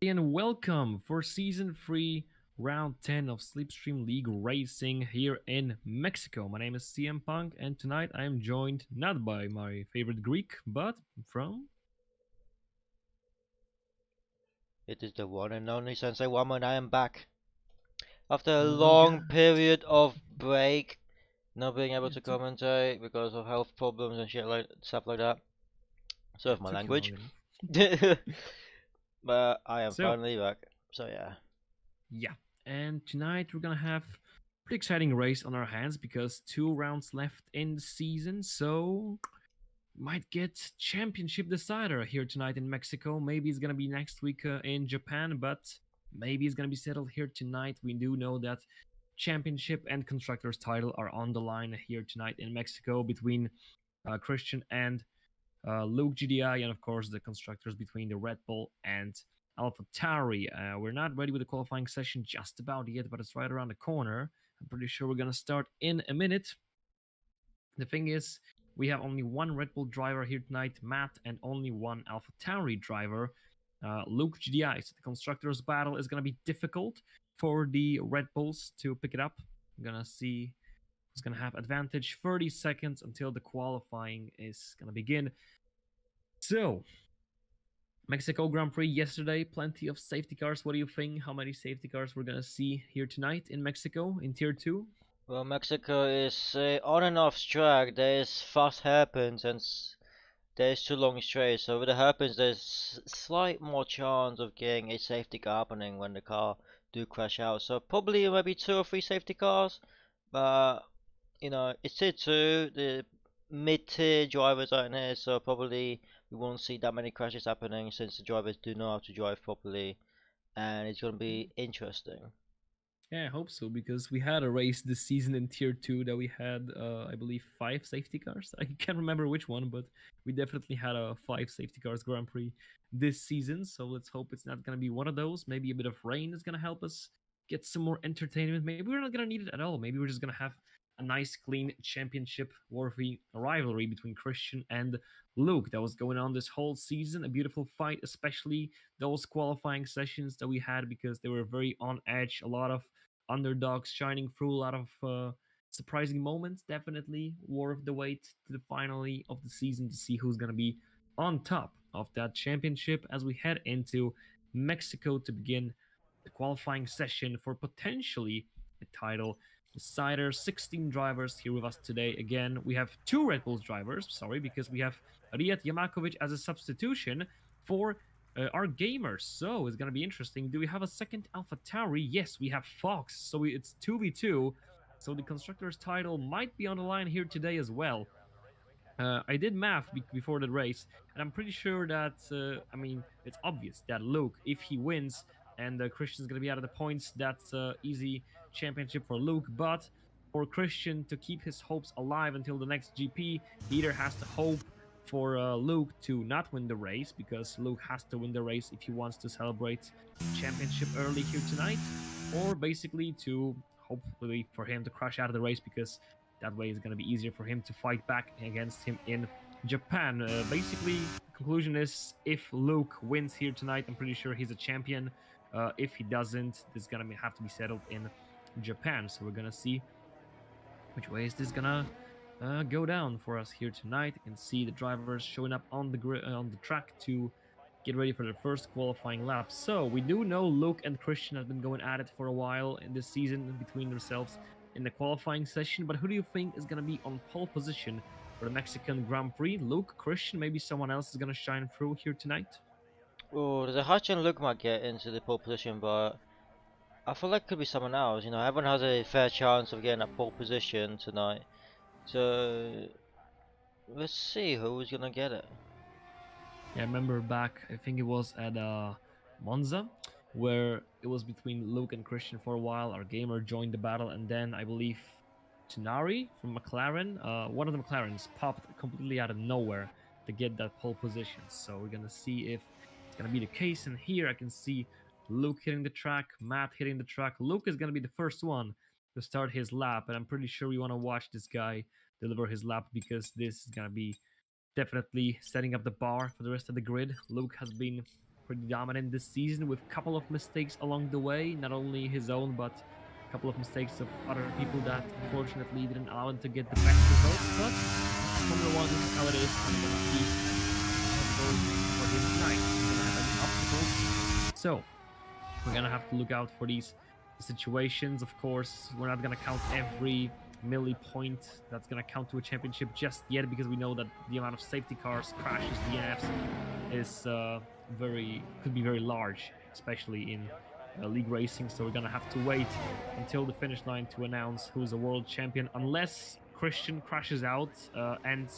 And welcome for season 3, round 10 of Slipstream League Racing here in Mexico. My name is CM Punk, and tonight I am joined not by my favorite Greek, but from. It is the one and only Sensei Woman. I am back after a Oh, long God. period of break, not being able Yeah, to it took, commentate because of health problems and shit like stuff like that. yeah, Serve it my took you long language. enough. But I am So, finally back. So yeah. yeah, and tonight we're gonna have pretty exciting race on our hands because 2 rounds left in the season. So, might get championship decider here tonight in Mexico. Maybe it's gonna be next week in Japan, but maybe it's gonna be settled here tonight. We do know that championship and constructors title are on the line here tonight in Mexico between Christian and Luke GDI, and of course the constructors between the Red Bull and AlphaTauri. We're not ready with the qualifying session just about yet, but it's right around the corner. I'm pretty sure we're gonna start in a minute. The thing is, we have only one Red Bull driver here tonight, Matt, and only one AlphaTauri driver, Luke GDI. So the constructors' battle is going to be difficult for the Red Bulls to pick it up. I'm going to see who's going to have advantage. 30 seconds until the qualifying is going to begin. So, Mexico Grand Prix yesterday, plenty of safety cars. What do you think? How many safety cars we're going to see here tonight in Mexico in Tier 2? Well, Mexico is on and off track. There's fast hairpins and there's two long straights. So with the hairpins, there's slight more chance of getting a safety car happening when the car do crash out. So probably maybe two or three safety cars. But it's tier two. The mid-tier drivers are in here, so probably we won't see that many crashes happening since the drivers do know how to drive properly, and it's gonna be interesting. Yeah, I hope so because we had a race this season in Tier 2 that we had, I believe, 5 safety cars. I can't remember which one, but we definitely had a 5 safety cars Grand Prix this season. So let's hope it's not going to be one of those. Maybe a bit of rain is going to help us get some more entertainment. Maybe we're not going to need it at all. Maybe we're just going to have a nice, clean championship worthy rivalry between Christian and Luke that was going on this whole season. A beautiful fight, especially those qualifying sessions that we had because they were very on edge. A lot of underdogs shining through, a lot of surprising moments. Definitely worth the wait to the finale of the season to see who's going to be on top of that championship as we head into Mexico to begin the qualifying session for potentially a title decider. 16 drivers here with us today. Again, we have two Red Bulls drivers, sorry, because we have Riyad Yamakovic as a substitution for our gamers. So it's gonna be interesting. Do we have a second Alpha Tauri? Yes, we have Fox. So it's 2v2. So the constructor's title might be on the line here today as well. I did math before the race, and I'm pretty sure that it's obvious that Luke, if he wins and Christian's gonna be out of the points, that's easy championship for Luke. But for Christian to keep his hopes alive until the next GP, he either has to hope for Luke to not win the race because Luke has to win the race if he wants to celebrate the championship early here tonight, or basically to hopefully for him to crash out of the race because that way, it's going to be easier for him to fight back against him in Japan. Basically, the conclusion is if Luke wins here tonight, I'm pretty sure he's a champion. If he doesn't, this is going to have to be settled in Japan. So we're going to see which way is this going to go down for us here tonight. You can see the drivers showing up on the track to get ready for their first qualifying lap. So we do know Luke and Christian have been going at it for a while in this season between themselves in the qualifying session. But who do you think is going to be on pole position for the Mexican Grand Prix? Luke, Christian, maybe someone else is going to shine through here tonight? Oh, there's a high chance Luke might get into the pole position, but I feel like it could be someone else. Everyone has a fair chance of getting a pole position tonight. So let's see who's gonna get it. Yeah, I remember back, I think it was at Monza, where it was between Luke and Christian for a while. Our gamer joined the battle, and then I believe Tunari from McLaren, one of the McLarens, popped completely out of nowhere to get that pole position. So we're gonna see if it's gonna be the case. And here I can see Luke hitting the track, Matt hitting the track. Luke is gonna be the first one to start his lap, and I'm pretty sure we want to watch this guy deliver his lap because this is gonna be definitely setting up the bar for the rest of the grid. Luke has been pretty dominant this season with a couple of mistakes along the way, not only his own, but a couple of mistakes of other people that unfortunately didn't allow him to get the best results. But Formula 1, this is how it is. I'm going to see how it goes for him tonight. He's going to have any obstacles. So, we're going to have to look out for these situations. Of course, we're not going to count every milli point that's going to count to a championship just yet, because we know that the amount of safety cars, crashes, DNFs is could be very large, especially in league racing. So we're going to have to wait until the finish line to announce who's a world champion, unless Christian crashes out, and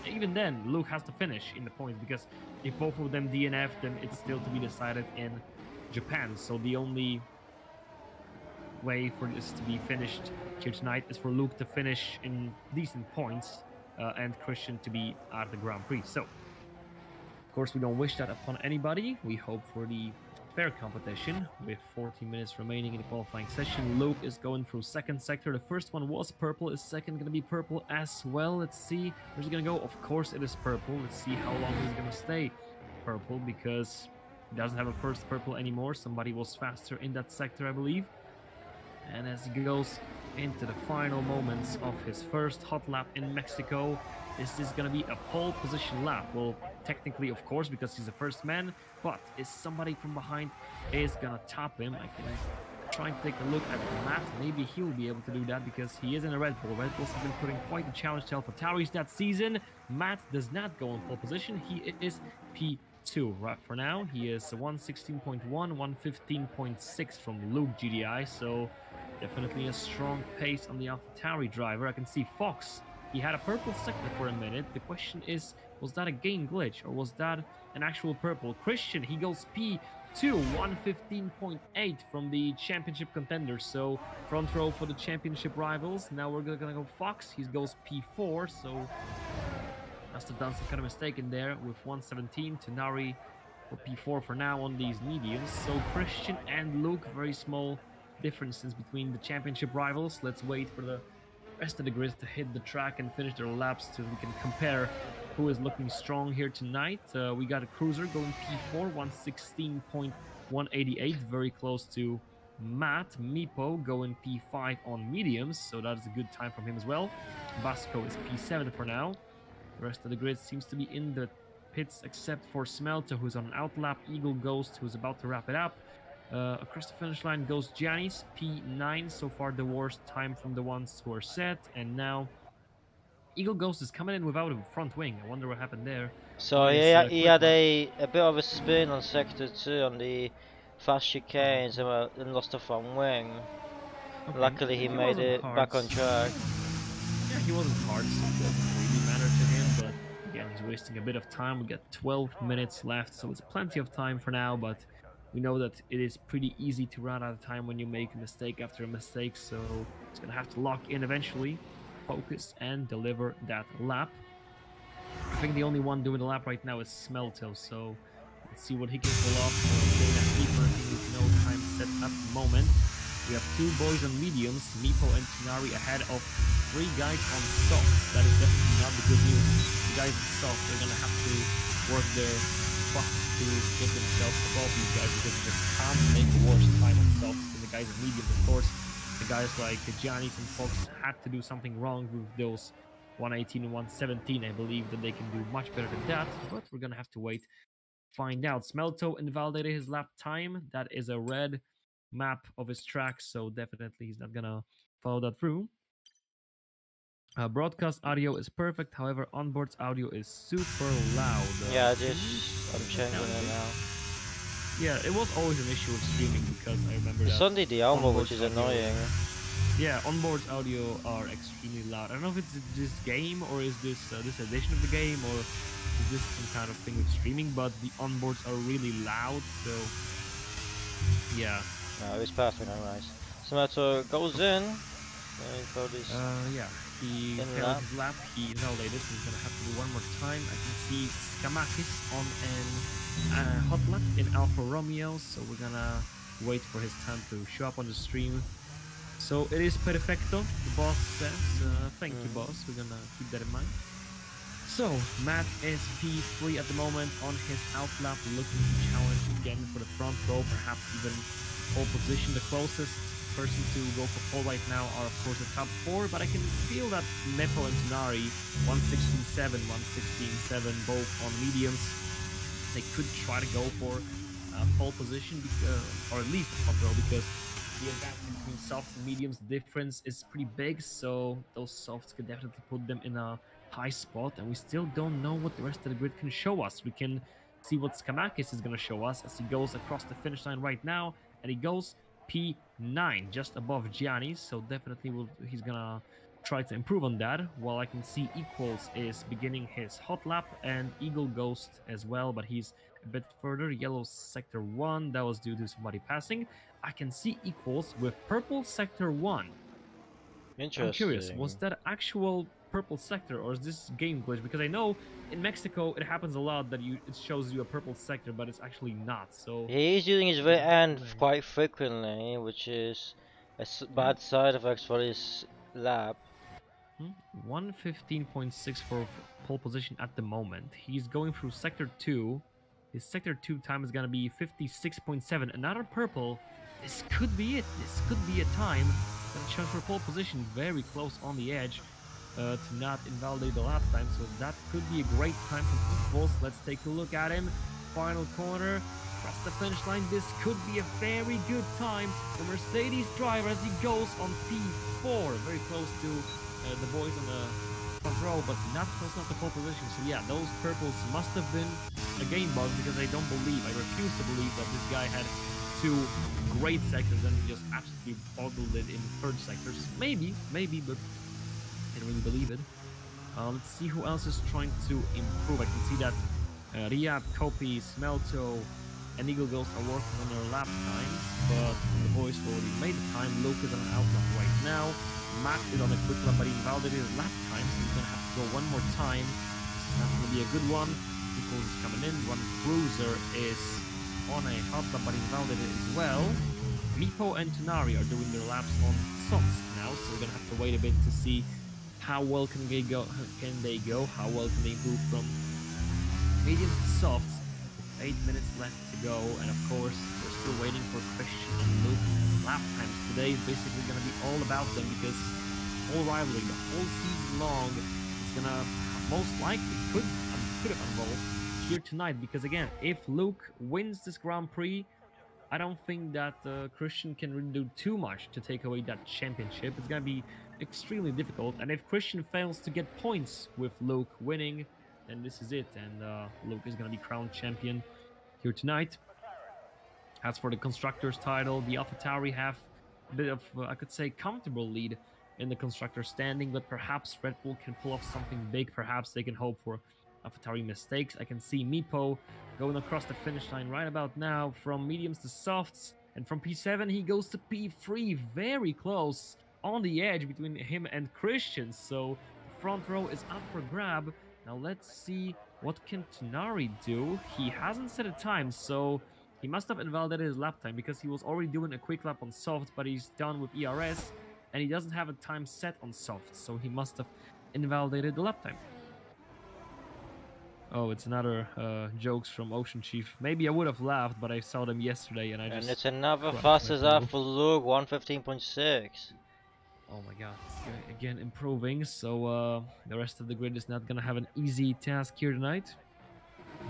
even then Luke has to finish in the points, because if both of them DNF, then it's still to be decided in Japan. So the only way for this to be finished here tonight is for Luke to finish in decent points, and Christian to be out of the Grand Prix. So, of course, we don't wish that upon anybody. We hope for the fair competition. With 14 minutes remaining in the qualifying session, Luke is going through second sector. The first one was purple. Is second going to be purple as well? Let's see. Where's he going to go? Of course, it is purple. Let's see how long he's going to stay purple, because he doesn't have a first purple anymore. Somebody was faster in that sector, I believe. And as he goes into the final moments of his first hot lap in Mexico, is this going to be a pole position lap? Well, technically, of course, because he's the first man, but is somebody from behind is going to top him? I can try and take a look at Matt. Maybe he'll be able to do that, because he is in a Red Bull. Red Bulls have been putting quite a challenge to AlphaTauris that season. Matt does not go in pole position. He is P2 right for now. He is 116.1, 115.6 from Luke GDI, so definitely a strong pace on the AlphaTauri driver. I can see Fox. He had a purple sector for a minute. The question is, was that a game glitch, or was that an actual purple? Christian, he goes P2, 115.8 from the championship contenders. So front row for the championship rivals. Now we're gonna go Fox. He goes P4, so must have done some kind of mistake in there with 117 to Nari for P4 for now on these mediums. So Christian and Luke, very small differences between the championship rivals. Let's wait for the rest of the grids to hit the track and finish their laps so we can compare who is looking strong here tonight. We got a cruiser going P4, 116.188, very close to Matt. Meepo going P5 on mediums, so that is a good time from him as well. Vasco is P7 for now. The rest of the grid seems to be in the pits except for Smelter, who's on an outlap. Eagle Ghost, who's about to wrap it up. Across the finish line goes Giannis, P9, so far the worst time from the ones who are set. And now Eagle Ghost is coming in without a front wing. I wonder what happened there. So Nice, he had a bit of a spin on sector 2 on the fast chicanes and lost the front wing. Okay. Luckily he made it back on track. Yeah, he wasn't hard, so it doesn't really matter to him, but again, he's wasting a bit of time. We got 12 minutes left, so it's plenty of time for now, but we know that it is pretty easy to run out of time when you make a mistake after a mistake, so it's going to have to lock in eventually, focus, and deliver that lap. I think the only one doing the lap right now is Smelto, so let's see what he can pull off. Getting that keeper with no time set at the moment. We have two boys on mediums, Meepo and Tinari, ahead of three guys on soft. That is definitely not the good news. The guys on soft, they're going to have to work their butts to get themselves above these guys, because they just can't make a worse time on softs than the guys on mediums. Of course, the guys like Giannis and Fox had to do something wrong with those 118 and 117. I believe that they can do much better than that, but we're going to have to wait, find out. Smelto invalidated his lap time. That is a red map of his track, so definitely he's not gonna follow that through. Broadcast audio is perfect, however onboard's audio is super loud. Yeah, I'm changing it now. Yeah, it was always an issue with streaming, because I remember it's that only the Elmo, which is annoying. Yeah, onboard's audio are extremely loud. I don't know if it's this game, or is this this edition of the game, or is this some kind of thing with streaming, but the onboards are really loud, so yeah. No, it's perfect, nice. Smelter goes in. Yeah, he failed his lap. He invalidated, so he's gonna have to do one more time. I can see Skamakis on an hot lap in Alfa Romeo, so we're gonna wait for his time to show up on the stream. So it is perfecto, the boss says. Thank you, boss. We're gonna keep that in mind. So, Matt is P3 at the moment on his outlap, looking to challenge again for the front row, perhaps even pole position. The closest person to go for pole right now are, of course, the top 4, but I can feel that Mepo and Tunari, 116.7, 116.7, both on mediums, they could try to go for pole position, or at least the front row, because the advantage between softs and mediums, the difference is pretty big, so those softs could definitely put them in a high spot, and we still don't know what the rest of the grid can show us. We can see what Skamakis is going to show us as he goes across the finish line right now, and he goes P9, just above Gianni, so definitely he's going to try to improve on that, while I can see Equals is beginning his hot lap, and Eagle Ghost as well, but he's a bit further. Yellow sector 1, that was due to somebody passing. I can see Equals with purple sector 1. I'm curious, was Interesting. that actual purple sector, or is this game glitch? Because I know in Mexico it happens a lot that it shows you a purple sector, but it's actually not. So He is using his yeah, rear end wondering. quite frequently, which is a Yeah. bad side effect for his lap. 115.6 for pole position at the moment. He's going through sector 2. His sector 2 time is going to be 56.7. Another purple. This could be it. This could be a time that a chance for pole position, very close on the edge to not invalidate the lap time. So that could be a great time for Equals. Let's take a look at him. Final corner. Across the finish line. This could be a very good time for Mercedes driver as he goes on P4. Very close to the boys on the front row, but not close enough to pole position. So yeah, those purples must have been a game bug, because I refuse to believe that this guy had 2 great sectors and just absolutely boggled it in third sectors. Maybe, but I can't really believe it. Let's see who else is trying to improve. I can see that Riyad, Kopi, Smelto, and Eagle Ghost are working on their lap times, but the boys who already made the time. Luke is on an outlap right now. Matt is on a quick lap, but he invalidated his lap time, so he's gonna have to go one more time. This is not gonna be a good one. Equals is coming in. One Cruiser is on a hot lap, but he invalidated it as well. Meepo and Tunari are doing their laps on softs now, so we're gonna have to wait a bit to see how well can they go, how well can they improve from mediums to softs. 8 minutes left to go, and of course we're still waiting for Christian and Luke lap times. Today is basically going to be all about them, because whole rivalry, the whole season long, is going to most likely could have unrolled here tonight, because again, if Luke wins this Grand Prix, I don't think that Christian can really do too much to take away that championship. It's going to be extremely difficult, and if Christian fails to get points with Luke winning, then this is it, and Luke is going to be crowned champion here tonight. As for the constructors title, the AlphaTauri have a bit of, I could say, comfortable lead in the constructor standing, but perhaps Red Bull can pull off something big. Perhaps they can hope for AlphaTauri mistakes. I can see Meepo going across the finish line right about now, from mediums to softs, and from P7 he goes to P3, very close on the edge between him and Christian. So the front row is up for grab. Now let's see what can Tunari do. He hasn't set a time, so he must have invalidated his lap time, because he was already doing a quick lap on soft, but he's done with ERS, and he doesn't have a time set on soft, so he must have invalidated the lap time. Oh, it's another jokes from Ocean Chief. Maybe I would have laughed, but I saw them yesterday, and And just it's another crushed fastest lap myself. for Luke, 115.6. Oh my god, it's again improving, so the rest of the grid is not gonna have an easy task here tonight.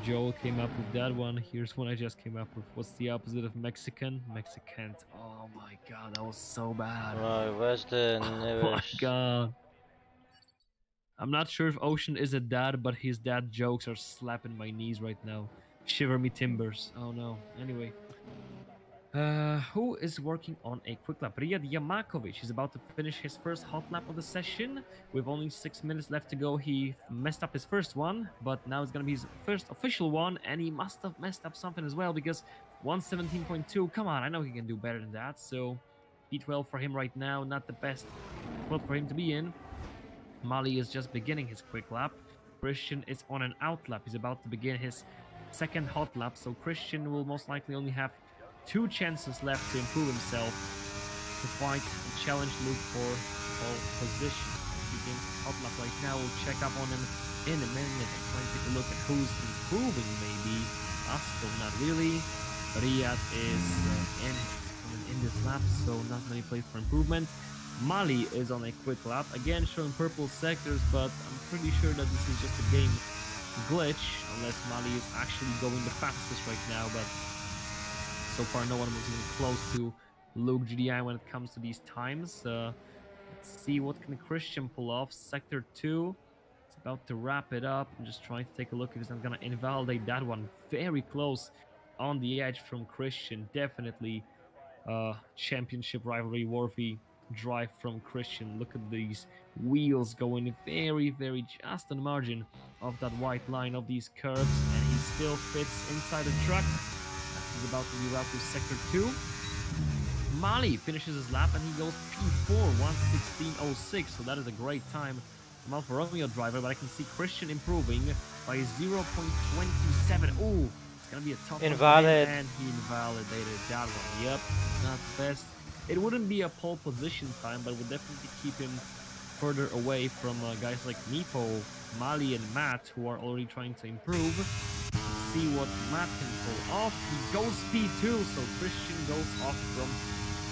Joel came up with that one. Here's one I just came up with. What's the opposite of Mexican? Mexicant. Oh my god, that was so bad. Right, where's the Oh my nearest? god. I'm not sure if Ocean is a dad, but his dad jokes are slapping my knees right now. Shiver me timbers. Oh no. Anyway. Who is working on a quick lap? Riyad Yamakovic is about to finish his first hot lap of the session. With only 6 minutes left to go, he messed up his first one, but now it's going to be his first official one, and he must have messed up something as well, because 117.2, come on, I know he can do better than that. So P12 for him right now, not the best spot for him to be in. Mali is just beginning his quick lap. Christian is on an out lap. He's about to begin his second hot lap, so Christian will most likely only have 2 chances left to improve himself, to fight and challenge Luke for pole position. He begins his hot lap right now. We'll check up on him in a minute and try and take a look at who's improving. Maybe Asko, not really. Riyad is in this lap, so not many plays for improvement. Mali is on a quick lap, again showing purple sectors, but I'm pretty sure that this is just a game glitch, unless Mali is actually going the fastest right now, but so far no one was even close to Luke GDI when it comes to these times. Let's see what can Christian pull off. Sector 2, it's about to wrap it up. I'm just trying to take a look if he's not gonna invalidate that one. Very close on the edge from Christian, definitely championship rivalry worthy drive from Christian. Look at these wheels going very, very just on the margin of that white line of these curves, and he still fits inside the truck as he's about to be out to sector 2. Mali finishes his lap and he goes P4 1:16.06, so that is a great time from Alfa Romeo driver, but I can see Christian improving by 0.27. Oh, it's gonna be a tough Invalid. one, and he invalidated that one. Yep, not the best. It wouldn't be a pole position time, but would definitely keep him further away from guys like Meepo, Mali, and Matt, who are already trying to improve. Let's see what Matt can pull off. He goes P2, so Christian goes off from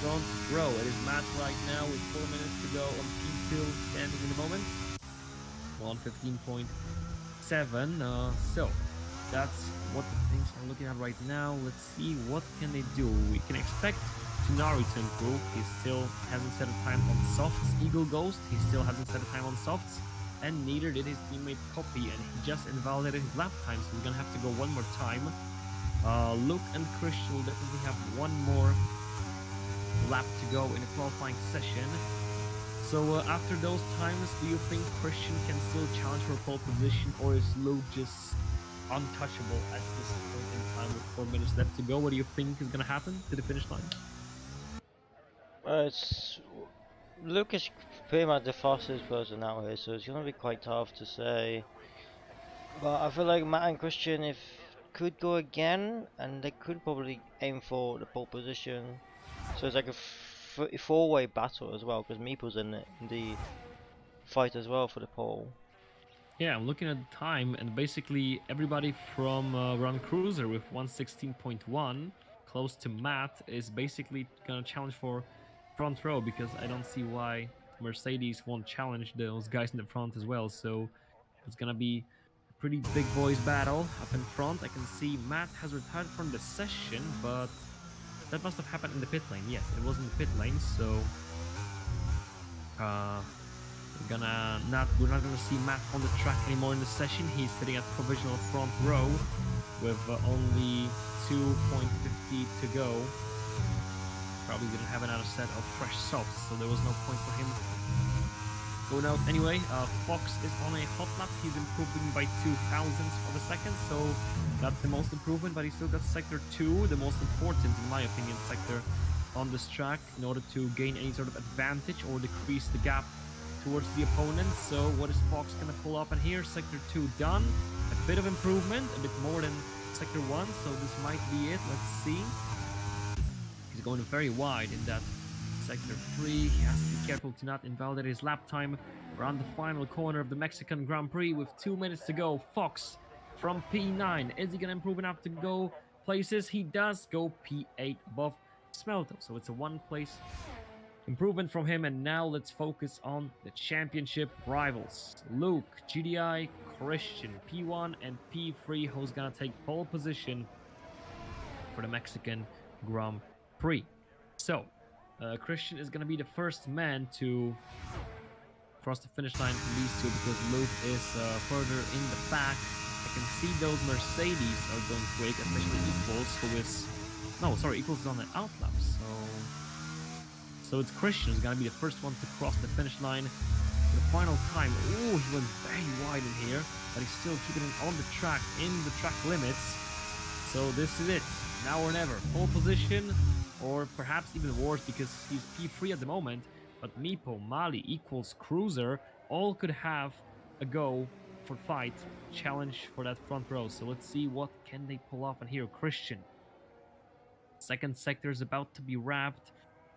front row. It is Matt right now with 4 minutes to go on P2, standing in the moment. 1:15.7. So that's what the things are looking at right now. Let's see what can they do. We can expect Tunari to improve. He still hasn't set a time on softs. Eagle Ghost, he still hasn't set a time on softs, and neither did his teammate Copy, and he just invalidated his lap time, so he's gonna have to go one more time. Luke and Christian will definitely have one more lap to go in a qualifying session. So after those times, do you think Christian can still challenge for pole position, or is Luke just untouchable at this point in time with 4 minutes left to go? What do you think is gonna happen to the finish line? Luke is pretty much the fastest person out here, so it's gonna be quite tough to say. But I feel like Matt and Christian could go again, and they could probably aim for the pole position. So it's like a four-way battle as well, because Meeple's in the fight as well for the pole. Yeah, I'm looking at the time, and basically everybody from Run Cruiser with 1:16.1, close to Matt, is basically gonna challenge for front row, because I don't see why Mercedes won't challenge those guys in the front as well. So it's gonna be a pretty big boys battle up in front. I can see Matt has retired from the session, but that must have happened in the pit lane. Yes, it was in the pit lane, so we're not gonna see Matt on the track anymore in the session. He's sitting at provisional front row with only 2.50 to go. Probably didn't have another set of fresh softs, so there was no point for him going out anyway. Fox is on a hot lap. He's improving by 0.02 of a second, so not the most improvement, but he still got sector 2, the most important, in my opinion, sector on this track, in order to gain any sort of advantage or decrease the gap towards the opponent. So what is Fox gonna pull off in here? Sector 2 done. A bit of improvement, a bit more than sector 1, so this might be it. Let's see. He's going very wide in that sector 3. He has to be careful to not invalidate his lap time. Around the final corner of the Mexican Grand Prix with 2 minutes to go. Fox from P9. Is he gonna improve enough to go places? He does go P8 above Smelto, so it's a 1 place improvement from him. And now let's focus on the championship rivals. Luke, GDI, Christian, P1 and P3, who's gonna take pole position for the Mexican Grand Prix. So Christian is gonna be the first man to cross the finish line from these two, because Luke is further in the back. I can see those Mercedes are going quick, especially Equals, who is Equals is on the outlap, so it's Christian who's gonna be the first one to cross the finish line for the final time. Oh, he went very wide in here, but he's still keeping it on the track, in the track limits. So this is it, now or never. Pole position, or perhaps even worse, because he's P3 at the moment, but Meepo, Mali, Equals, Cruiser, all could have a go for fight, challenge for that front row. So let's see what can they pull off in here. Christian. Second sector is about to be wrapped.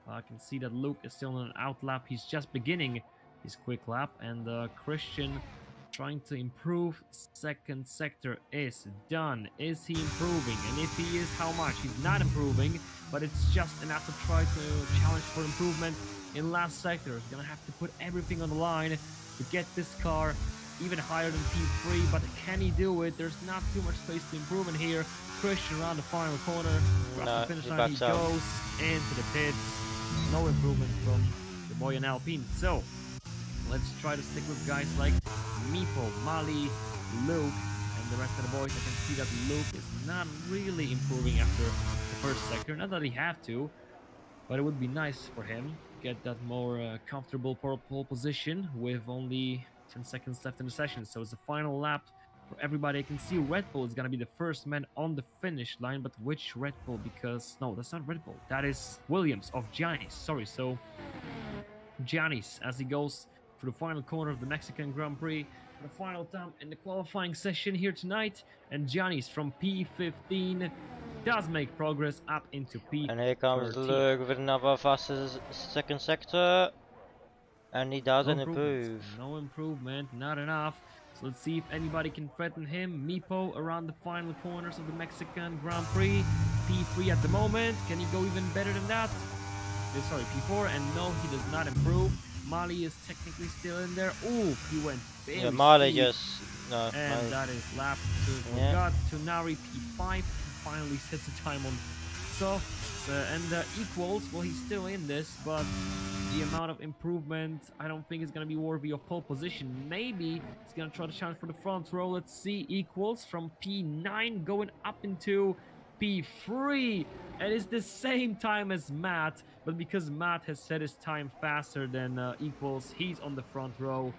I can see that Luke is still on an outlap. He's just beginning his quick lap, and Christian trying to improve. Second sector is done. Is he improving? And if he is, how much? He's not improving, but it's just enough to try to challenge for improvement in last sector. He's gonna have to put everything on the line to get this car even higher than P3, but can he do it? There's not too much space to improve in here. Christian around the final corner, across No, the finish he line he backs out. goes into the pits. No improvement from the boy in Alpine. So let's try to stick with guys like Meepo, Mali, Luke, and the rest of the boys. I can see that Luke is not really improving after the first sector. Not that he have to, but it would be nice for him to get that more comfortable pole position with only 10 seconds left in the session. So it's the final lap for everybody. I can see Red Bull is going to be the first man on the finish line, but which Red Bull? Because, no, that's not Red Bull. That is Williams of Giannis. Sorry, so Giannis as he goes for the final corner of the Mexican Grand Prix for the final time in the qualifying session here tonight. And Giannis from P15 does make progress up into P13. And here comes Luke with another faster second sector. And he doesn't improve. No improvement, not enough. So let's see if anybody can threaten him. Meepo around the final corners of the Mexican Grand Prix. P3 at the moment. Can he go even better than that? Sorry, P4. And no, he does not improve. Mali is technically still in there. Oh, he went very Yeah, Mali steep. just... No, And Mali. that is lap to Nari P5. Finally sets the time on soft. And equals, well, he's still in this, but the amount of improvement I don't think is going to be worthy of pole position. Maybe he's going to try to challenge for the front row. Let's see, equals from P9 going up into P3. And it's the same time as Matt, but because Matt has set his time faster than equals, he's on the front row,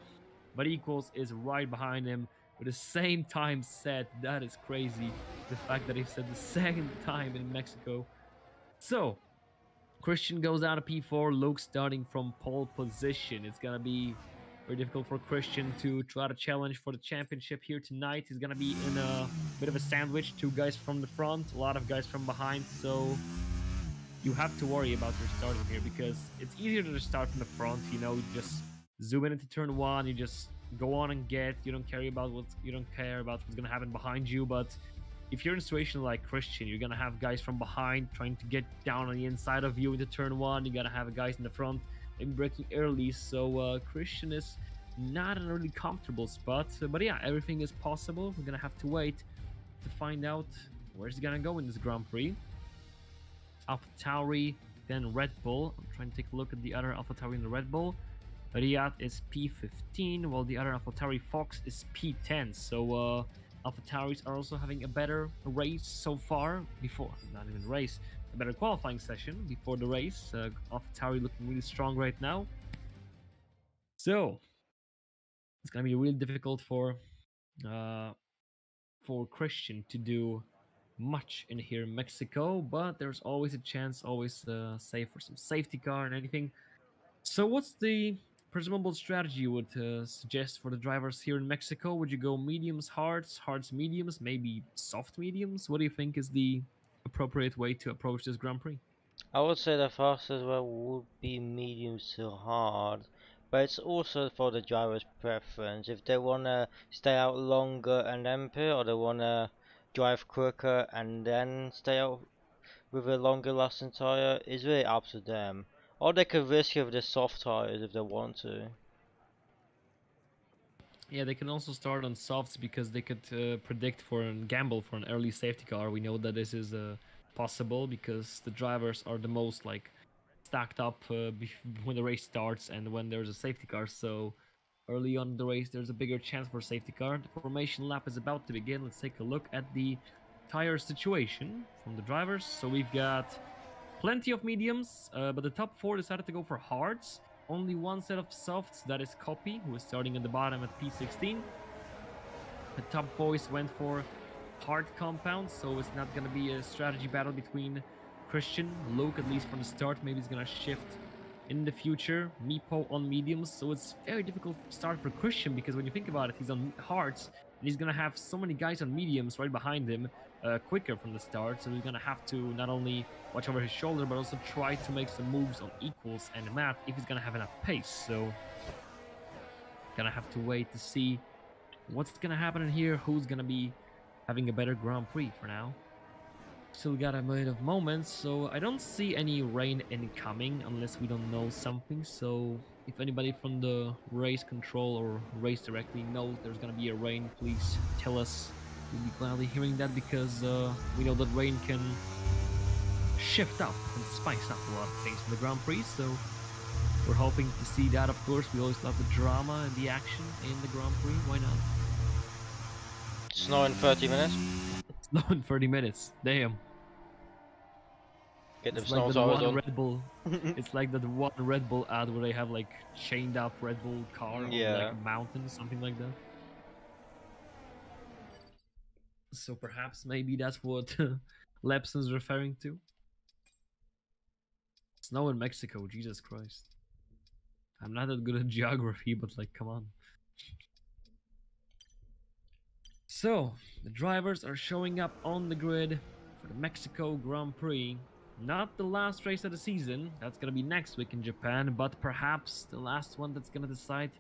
but equals is right behind him with the same time set. That is crazy, the fact that he set the second time in Mexico. So Christian goes out of P4, Luke starting from pole position. It's gonna be very difficult for Christian to try to challenge for the championship here tonight. He's gonna be in a bit of a sandwich, 2 guys from the front, a lot of guys from behind, so you have to worry about your starting here, because it's easier to just start from the front. You know, you just zoom in into turn 1, you just go on and get, you don't care about what's gonna happen behind you. But if you're in a situation like Christian, you're gonna have guys from behind trying to get down on the inside of you into turn 1. You gotta have guys in the front and braking early. So Christian is not in a really comfortable spot. But yeah, everything is possible. We're gonna have to wait to find out where he's gonna go in this Grand Prix. AlphaTauri, then Red Bull. I'm trying to take a look at the other AlphaTauri in the Red Bull. Riyadh is P15, while the other AlphaTauri Fox is P10. So AlphaTauris are also having a better race so far before, not even race, a better qualifying session before the race. AlphaTauri looking really strong right now. So it's gonna be really difficult for Christian to do much in here in Mexico, but there's always a chance, always save for some safety car and anything. So what's the presumable strategy you would suggest for the drivers here in Mexico? Would you go mediums, hards, mediums, maybe soft mediums? What do you think is the appropriate way to approach this Grand Prix? I would say the fastest way would be medium to hard, but it's also for the driver's preference. If they wanna stay out longer and then pit, or they wanna drive quicker and then stay out with a longer lasting tire, it's really up to them. Or they could risk it with the soft tires if they want to. Yeah, they can also start on softs because they could predict for and gamble for an early safety car. We know that this is possible because the drivers are the most like stacked up when the race starts and when there's a safety car. So early on in the race, there's a bigger chance for a safety car. The formation lap is about to begin. Let's take a look at the tire situation from the drivers. So we've got plenty of mediums, but the top 4 decided to go for hards. Only one set of softs, that is Copy, who is starting at the bottom at P16. The top boys went for hard compounds, so it's not going to be a strategy battle between Christian, Luke, at least from the start. Maybe it's going to shift in the future. Meepo on mediums, so it's very difficult start for Christian, because when you think about it, he's on hards, and he's going to have so many guys on mediums right behind him quicker from the start, so he's going to have to not only watch over his shoulder, but also try to make some moves on equals and Matt if he's going to have enough pace. So gonna have to wait to see what's gonna happen in here, who's gonna be having a better Grand Prix for now. Still got a bit of moments, so I don't see any rain incoming unless we don't know something. So if anybody from the race control or race directly knows there's gonna be a rain, please tell us. We'll be gladly hearing that, because we know that rain can shift up and spice up a lot of things in the Grand Prix. So we're hoping to see that, of course. We always love the drama and the action in the Grand Prix. Why not? Snow in 30 minutes. Snow in 30 minutes. Damn. Get the It's like snows that always one on. Red Bull. It's like that one Red Bull ad where they have like chained up Red Bull car on Yeah. like a mountain, something like that. So perhaps maybe that's what Lepson's referring to. Snow in Mexico, Jesus Christ. I'm not that good at geography, but like, come on. So, the drivers are showing up on the grid for the Mexico Grand Prix. Not the last race of the season, that's gonna be next week in Japan, but perhaps the last one that's gonna decide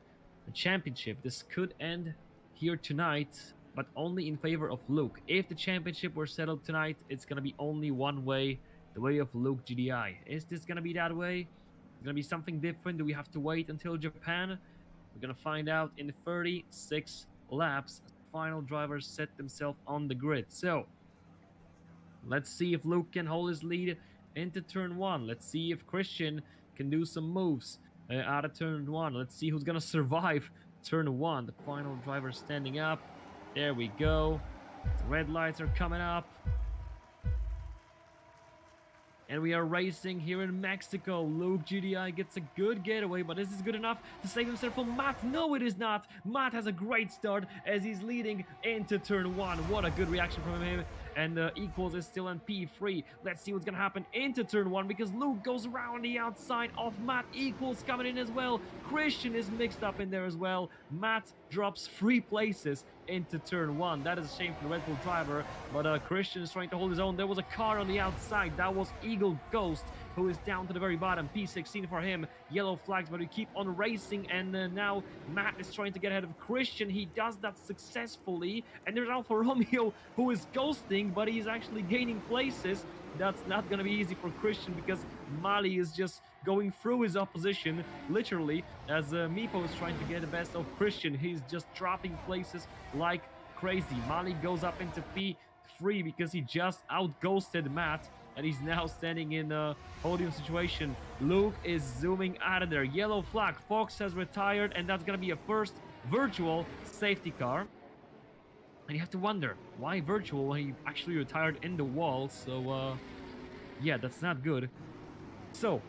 the championship. This could end here tonight, but only in favor of Luke. If the championship were settled tonight, it's gonna be only one way, the way of Luke GDI. Is this gonna be that way? It's gonna be something different? Do we have to wait until Japan? We're gonna find out in 36 laps as the final drivers set themselves on the grid. So, let's see if Luke can hold his lead into turn 1. Let's see if Christian can do some moves out of turn 1. Let's see who's gonna survive turn 1. The final driver standing up. There we go. The red lights are coming up. And we are racing here in Mexico. Luke GDI gets a good getaway, but is this good enough to save himself from Matt? No, it is not. Matt has a great start as he's leading into turn 1. What a good reaction from him. And Equals is still in P3. Let's see what's gonna happen into turn 1, because Luke goes around the outside of Matt. Equals coming in as well. Christian is mixed up in there as well. Matt drops 3 places into turn 1. That is a shame for the Red Bull driver, but Christian is trying to hold his own. There was a car on the outside. That was Eagle Ghost, who is down to the very bottom. P16 for him. Yellow flags, but we keep on racing, and now Matt is trying to get ahead of Christian. He does that successfully, and there's Alfa Romeo, who is ghosting, but he's actually gaining places. That's not going to be easy for Christian, because Mali is just going through his opposition, literally, as Meepo is trying to get the best of Christian. He's just dropping places like crazy. Mali goes up into P3 because he just out-ghosted Matt, and he's now standing in a podium situation. Luke is zooming out of there. Yellow flag. Fox has retired, and that's going to be a first virtual safety car. And you have to wonder, why virtual when he actually retired in the wall? So, yeah, that's not good. So,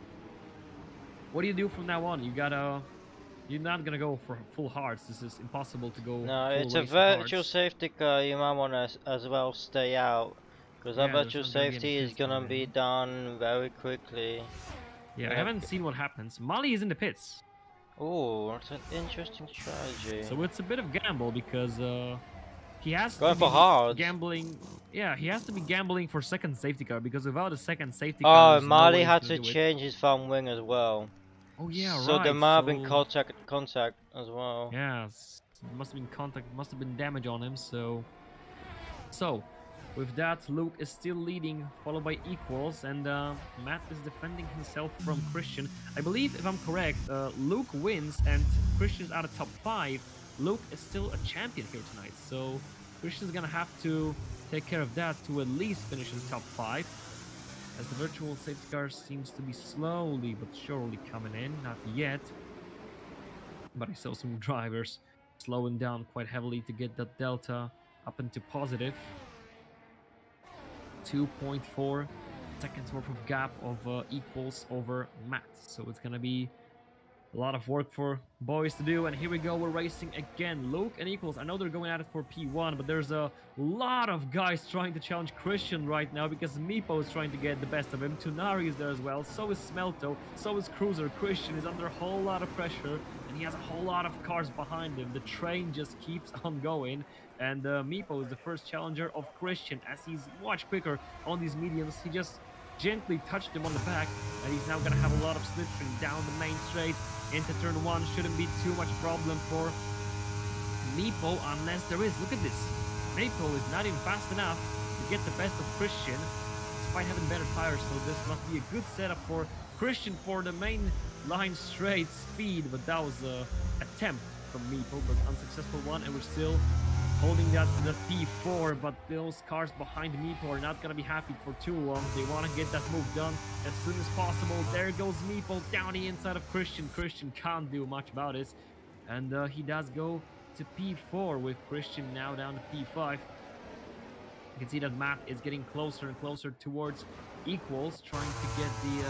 what do you do from now on? You're not gonna go for full hearts. This is impossible to go. No, full it's a race virtual hearts. safety car. You might want to as well stay out, because that Yeah, there's virtual not gonna be any safety is pits gonna coming be in. done very quickly. Yeah, I Yeah. haven't seen what happens. Mali is in the pits, Oh, that's an interesting strategy. so it's a bit of gamble, because he has Going to for be hard. gambling. Yeah, he has to be gambling for second safety car, because without a second safety car, Oh, there's no Mali way he's had gonna to do it. change his front wing as well. Oh yeah, So right. there might have been So contact as well. yeah, there must have been contact, must have been damage on him. So with that, Luke is still leading, followed by Equals, and Matt is defending himself from Christian. I believe, if I'm correct, Luke wins and Christian's out of top 5. Luke is still a champion here tonight, so Christian's gonna have to take care of that to at least finish in top 5. As the virtual safety car seems to be slowly but surely coming in, not yet. But I saw some drivers slowing down quite heavily to get that delta up into positive. 2.4 seconds worth of gap of Equals over Matt. So it's gonna be a lot of work for boys to do, and here we go, we're racing again. Luke and Equals, I know they're going at it for P1, but there's a lot of guys trying to challenge Christian right now, because Meepo is trying to get the best of him. Tunari is there as well, so is Smelto, so is Cruiser. Christian is under a whole lot of pressure, and he has a whole lot of cars behind him. The train just keeps on going, and Meepo is the first challenger of Christian, as he's much quicker on these mediums. He just gently touched him on the back, and he's now gonna have a lot of slipstream down the main straight into turn 1. Shouldn't be too much problem for Meepo unless there is. Look at this. Meepo is not even fast enough to get the best of Christian, despite having better tires, so this must be a good setup for Christian for the main line straight speed, but that was an attempt from Meepo, but unsuccessful one, and we're still holding that to the P4, but those cars behind Meepo are not gonna be happy for too long. They want to get that move done as soon as possible. There goes Meepo down the inside of Christian. Christian can't do much about it, and he does go to P4 with Christian now down to P5. You can see that Matt is getting closer and closer towards equals, trying to get the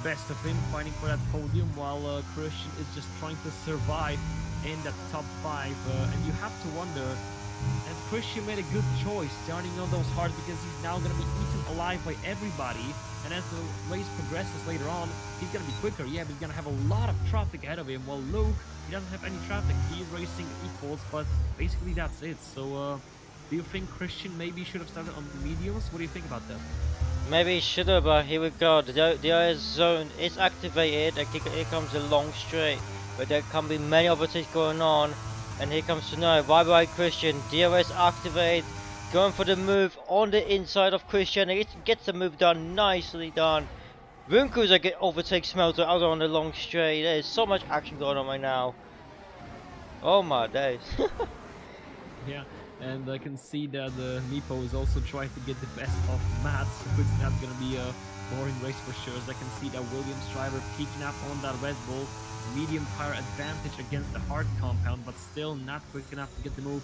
best of him, fighting for that podium, while Christian is just trying to survive in that top 5. And you have to wonder, has Christian made a good choice starting on those hards, because he's now going to be eaten alive by everybody, and as the race progresses later on, he's going to be quicker, yeah, but he's going to have a lot of traffic ahead of him, while Luke, he doesn't have any traffic. He is racing equals, but basically that's it. So do you think Christian maybe should have started on the mediums? What do you think about that? Maybe he should have, but here we go. The IS zone is activated. Here comes a long straight, but there can be many overtakes going on. And here comes Tsunoda. Bye Christian. DRS activated. Going for the move on the inside of Christian. It gets the move done. Nicely done. Room Cruiser overtakes Smelter out on the long straight. There is so much action going on right now. Oh my days. Yeah. And I can see that Meepo is also trying to get the best of Matt, so it's not going to be a boring race for sure. As I can see that Williams driver peeking up on that Red Bull, medium tire advantage against the hard compound, but still not quick enough to get the move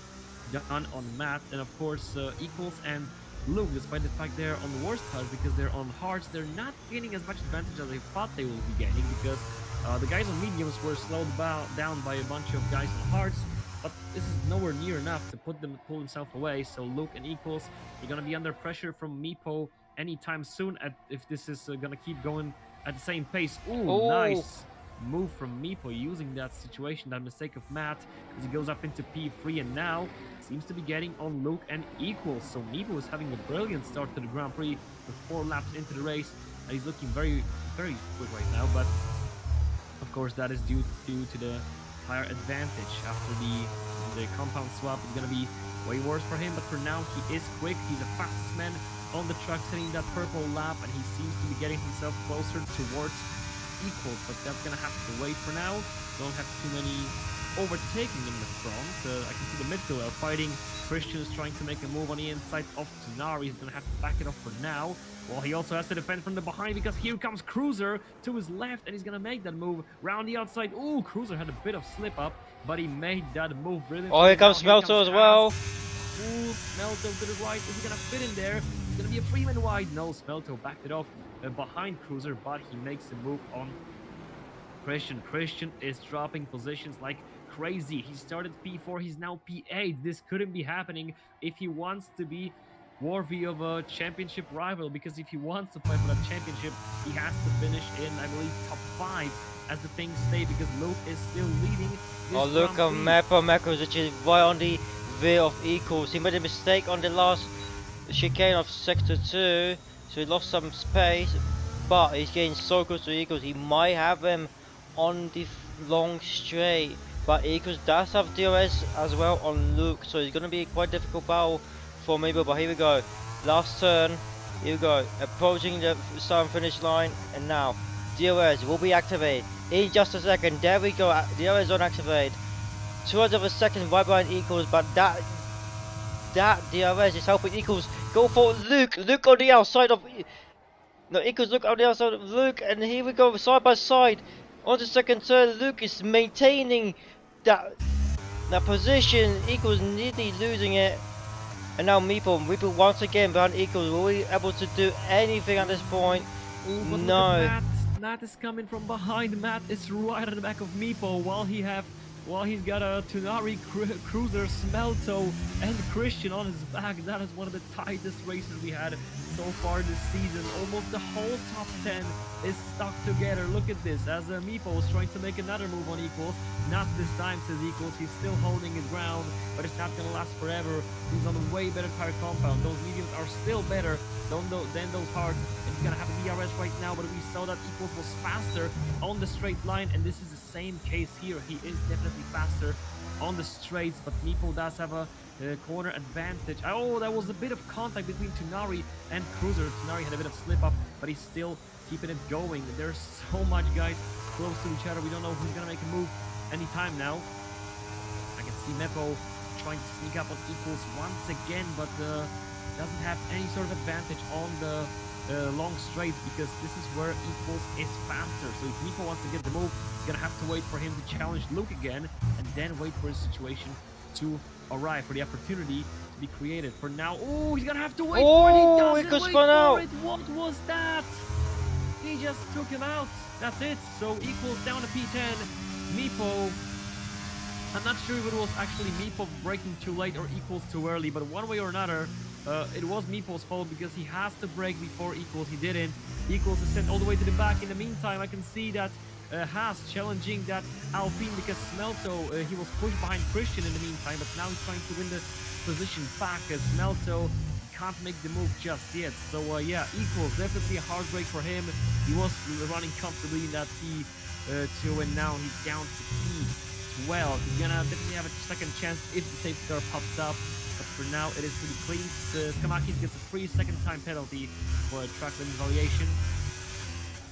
done on Matt. And of course, Equals and Luke, despite the fact they're on the worst tires because they're on hards, they're not gaining as much advantage as they thought they will be gaining, because the guys on mediums were slowed down by a bunch of guys on hards. But this is nowhere near enough to pull himself away. So Luke and Equals are going to be under pressure from Meepo anytime soon if this is going to keep going at the same pace. Ooh, nice move from Meepo using that situation, that mistake of Matt, as he goes up into P3 and now seems to be getting on Luke and Equals. So Meepo is having a brilliant start to the Grand Prix with 4 laps into the race, and he's looking very, very quick right now. But of course that is due to the tire advantage. After the compound swap is going to be way worse for him, but for now he is quick. He's the fastest man on the track, setting that purple lap, and he seems to be getting himself closer towards equals, but that's going to have to wait for now. Don't have too many overtaking in the front. I can see the midfield are fighting. Christian is trying to make a move on the inside of Tonari. He's going to have to back it off for now. Well, he also has to defend from the behind, because here comes Cruiser to his left, and he's going to make that move round the outside. Ooh, Cruiser had a bit of slip up, but he made that move brilliantly. Oh, here comes Smelter as well. Ooh, Smelter to the right. Is he going to fit in there? It's going to be a Freeman wide. No, Smelter backed it off behind Cruiser, but he makes the move on Christian. Christian is dropping positions like crazy. He started P4, he's now P8. This couldn't be happening if he wants to be worthy of a championship rival, because if he wants to fight for that championship, he has to finish in, I believe, top 5 as the things stay, because Luke is still leading. Oh, look at Mako, which is right on the rear of Equals. He made a mistake on the last chicane of sector 2, so he lost some space, but he's getting so close to Equals. He might have him on the long straight, but Equals does have DRS as well on Luke, so it's going to be quite difficult battle for me. But here we go, last turn, here we go, approaching the start and finish line, and now DRS will be activated in just a second. There we go, DRS on activate. 2/3 of a second right behind Equals, but that DRS is helping Equals go for Luke on the outside of Equals, look on the outside of Luke, and here we go, side by side on the second turn. Luke is maintaining that position. Equals nearly losing it, and now Meepo once again behind Equals. Will we able to do anything at this point? Ooh, no. Matt is coming from behind. Matt is right at the back of Meepo, while he's got a Tonari, Cruiser, Smelto, and Christian on his back. That is one of the tightest races we had so far this season. Almost the whole top 10 is stuck together. Look at this, as Meepo is trying to make another move on Equals. Not this time, says Equals. He's still holding his ground, but it's not going to last forever. He's on a way better tire compound. Those mediums are still better than those hards, and he's gonna have a DRS right now, but we saw that Equals was faster on the straight line, and this is the same case here. He is definitely faster on the straights, but Meepo does have a corner advantage. Oh, that was a bit of contact between Tunari and Cruiser. Tunari had a bit of slip up, but he's still keeping it going. There's so much guys close to each other. We don't know who's gonna make a move anytime now. I can see Meepo trying to sneak up on Equals once again, but doesn't have any sort of advantage on the long straights, because this is where Equals is faster. So if Meepo wants to get the move, he's gonna have to wait for him to challenge Luke again, and then wait for his situation to arrive, for the opportunity to be created. For now, oh, he's gonna have to wait for it. He doesn't wait for it. What was that? He just took him out. That's it. So Equals down to P10. Meepo, I'm not sure if it was actually Meepo braking too late or Equals too early, but one way or another, it was Meepo's fault, because he has to brake before Equals. He didn't. Equals is sent all the way to the back. In the meantime, I can see that Haas challenging that Alpine, because Smelto, he was pushed behind Christian in the meantime, but now he's trying to win the position back, as Smelto can't make the move just yet. So yeah, Equals, definitely a hard break for him. He was running comfortably in that P2, and now he's down to P12. He's gonna definitely have a second chance if the safety car pops up, but for now it is pretty clean. Skamakis gets a free second time penalty for a track limit violation,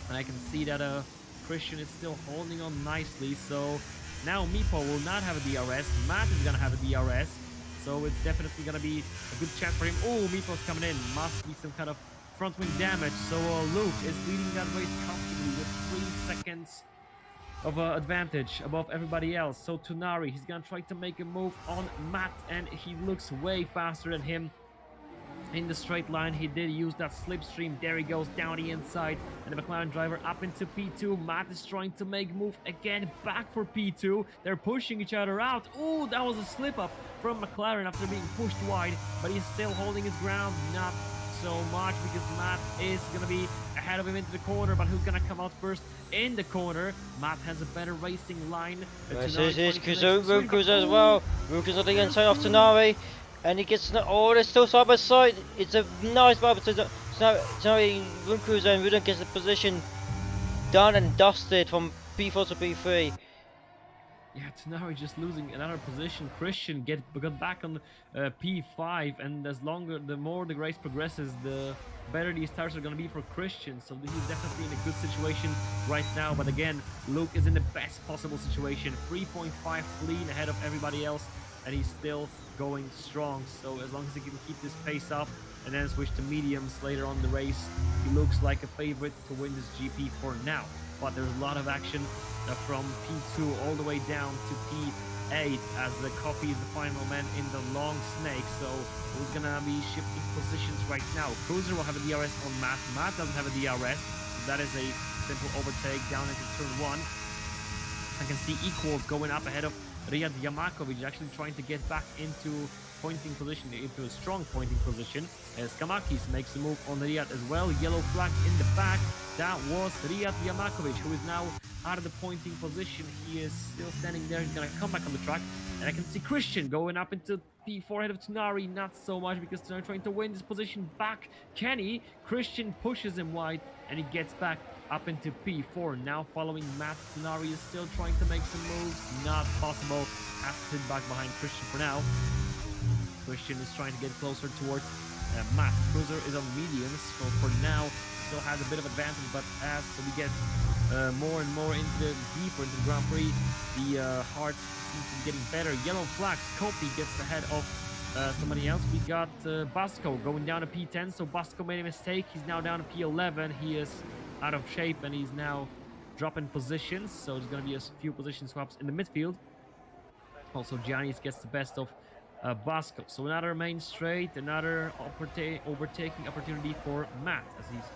and I can see that Christian is still holding on nicely. So now Meepo will not have a DRS. Matt is gonna have a DRS, so it's definitely gonna be a good chance for him. Oh, Meepo's coming in. Must be some kind of front wing damage. So Luke is leading that race comfortably with 3 seconds of advantage above everybody else. So Tunari, he's gonna try to make a move on Matt, and he looks way faster than him in the straight line. He did use that slipstream. There he goes down the inside, and the McLaren driver up into P2. Matt is trying to make move again back for P2. They're pushing each other out. Oh, that was a slip up from McLaren after being pushed wide, but he's still holding his ground. Not so much, because Matt is gonna be ahead of him into the corner, but who's gonna come out first in the corner? Matt has a better racing line. This is Rukus as well. Rukus on the inside of Tunari, and he gets oh, they're still side by side. It's a nice battle to Tunari. Rukus and Rudin gets the position done and dusted from P4 to P3. Yeah, Tunari just losing another position. Christian got back on P5, and the more the race progresses, the better these tires are going to be for Christian. So he's definitely in a good situation right now. But again, Luke is in the best possible situation. 3.5 clean ahead of everybody else, and he's still going strong. So as long as he can keep this pace up and then switch to mediums later on in the race, he looks like a favorite to win this GP for now. But there's a lot of action from P2 all the way down to P8, as the Copy is the final man in the long snake. So who's gonna be shifting positions right now? Cruiser will have a DRS on Matt. Matt doesn't have a DRS, so that is a simple overtake down into turn 1. I can see Equals going up ahead of Riyad Yamakovic, actually trying to get back into pointing position, into a strong pointing position, as Kamakis makes a move on Riyad as well. Yellow flag in the back. That was Riyad Yamakovic, who is now out of the pointing position. He is still standing there. He's gonna come back on the track, and I can see Christian going up into P4 ahead of Tunari. Not so much, because Tunari trying to win this position back. Kenny, Christian pushes him wide, and he gets back up into P4. Now following Matt, Tunari is still trying to make some moves. Not possible. Has to sit back behind Christian for now. Christian is trying to get closer towards Matt. Cruiser is on mediums, so for now still has a bit of advantage, but as we get more and more deeper into the Grand Prix, the hard seems to be getting better. Yellow flags. Copy gets ahead of somebody else. We got Basco going down to P10, so Basco made a mistake. He's now down to P11. He is out of shape, and he's now dropping positions, so there's going to be a few position swaps in the midfield. Also, Giannis gets the best of Basco. So another main straight, another overtaking opportunity for Matt, as he's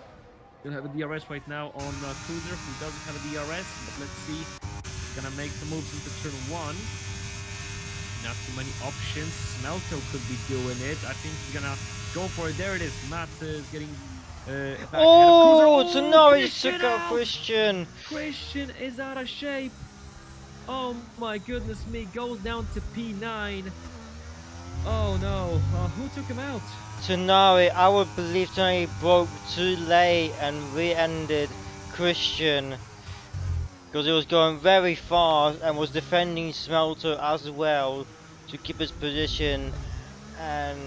going to have a DRS right now on Cruiser, who doesn't have a DRS, but let's see. He's going to make some moves into turn 1. Not too many options. Smelto could be doing it. I think he's going to go for it. There it is. Matt is getting oh, it's a nice took out Christian. Christian is out of shape. Oh my goodness me. Goes down to P9. Oh no, who took him out? Tonari, I would believe Tonari broke too late and re-ended Christian because he was going very fast and was defending Smelter as well to keep his position, and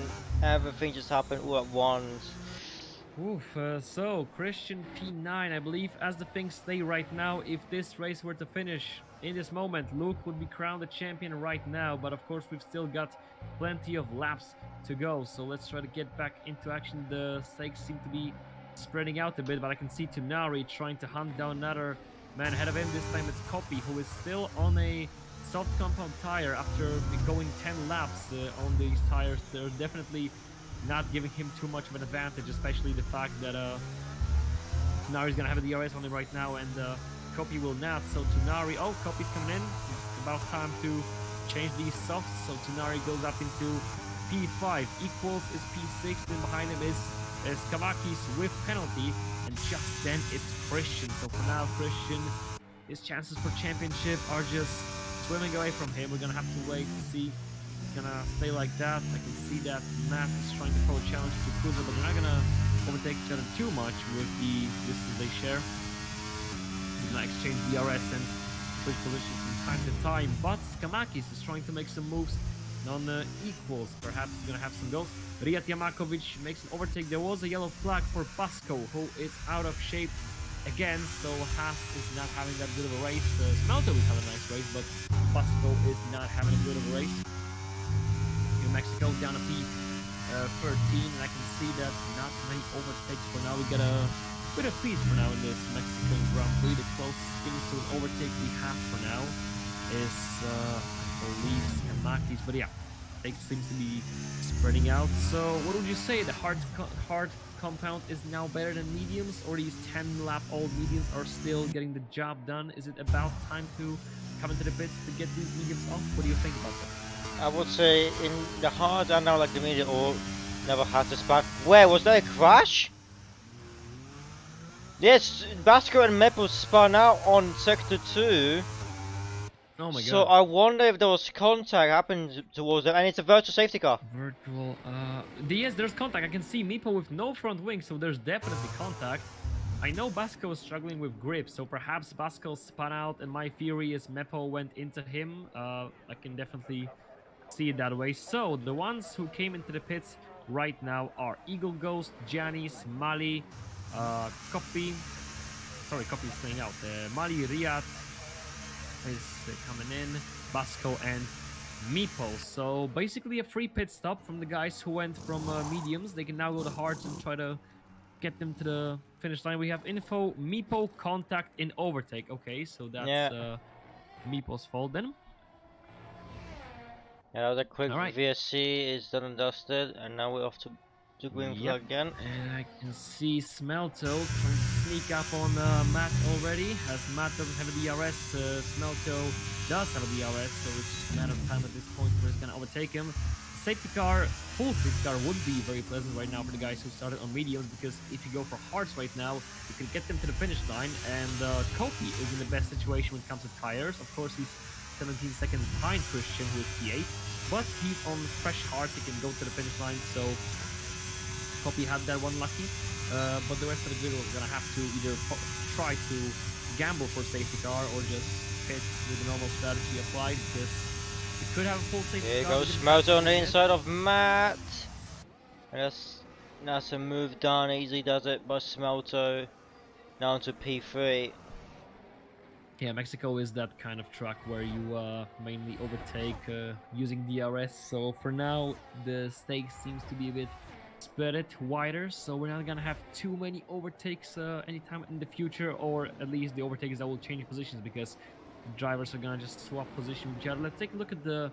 everything just happened all at once. Oof, so Christian P9, I believe, as the things stay right now, if this race were to finish in this moment, Luke would be crowned the champion right now, but of course we've still got plenty of laps to go, so let's try to get back into action. The stakes seem to be spreading out a bit, but I can see Tunari trying to hunt down another man ahead of him. This time it's Copy, who is still on a soft compound tire after going 10 laps on these tires. They're definitely not giving him too much of an advantage, especially the fact that Tunari's gonna have a DRS on him right now, and Copy will not. So Tunari, oh, Copy's coming in. It's about time to change these softs. So Tunari goes up into P5. Equals is P6. Then behind him is Kamakis with penalty, and just then it's Christian. So for now, Christian, his chances for championship are just swimming away from him. We're gonna have to wait to see. Gonna stay like that. I can see that Matt is trying to throw a challenge to Cruiser, but they're not gonna overtake each other too much with the distance they share. They're gonna exchange DRS and switch positions from time to time, but Skamakis is trying to make some moves on equals. Perhaps he's gonna have some goals. Rijat Yamakovic makes an overtake. There was a yellow flag for Pasco, who is out of shape again, so Haas is not having that good of a race. Smelto is having a nice race, but Pasco is not having a good of a race. Mexico down to P13, and I can see that not many overtakes for now. We got a bit of peace for now in this Mexican Grand Prix. The closest things to an overtake we have for now is, I believe, Skamakis, but yeah, it seems to be spreading out. So what would you say? The hard compound is now better than mediums, or these 10-lap-old mediums are still getting the job done? Is it about time to come into the pits to get these mediums off? What do you think about that? I would say in the hard and now like the medium or never had to spark. Where was there a crash? Yes, Basco and Mepo spun out on sector 2. Oh my god. So I wonder if there was contact happened towards them, and it's a virtual safety car. Virtual, yes, there's contact. I can see Meepo with no front wing, so there's definitely contact. I know Basco is struggling with grip, so perhaps Basco spun out, and my theory is Mepo went into him. I can definitely see it that way. So the ones who came into the pits right now are Eagle Ghost, Janis, Mali, Copy. Sorry, Copy is staying out. Mali, Riyad is coming in, Basco and Meepo. So basically a free pit stop from the guys who went from mediums. They can now go to hards and try to get them to the finish line. We have info, Meepo contact in overtake. Okay, so that's Meepo's fault then. Yeah, the quick All right. VSC is done and dusted, and now we're off to green flag again. And I can see Smelto trying to sneak up on Matt already. As Matt doesn't have a DRS, Smelto does have a DRS, so it's just a matter of time at this point where he's gonna overtake him. Safety car, full safety car would be very pleasant right now for the guys who started on mediums, because if you go for hards right now, you can get them to the finish line, and Kopi is in the best situation when it comes to tires. Of course, he's 17 seconds behind Christian, who is P8, but he's on fresh hards. He can go to the finish line, so Kopi had that one lucky, but the rest of the grid was gonna have to either try to gamble for safety car or just hit with the normal strategy applied, because it could have a full safety car. Here goes Smelto on the inside of Matt. And that's a move done, easily does it by Smelto. Now to P3. Yeah, Mexico is that kind of track where you mainly overtake using DRS, so for now the stakes seems to be a bit spread it wider, so we're not gonna have too many overtakes anytime in the future, or at least the overtakes that will change positions, because the drivers are gonna just swap position with each other. Let's take a look at the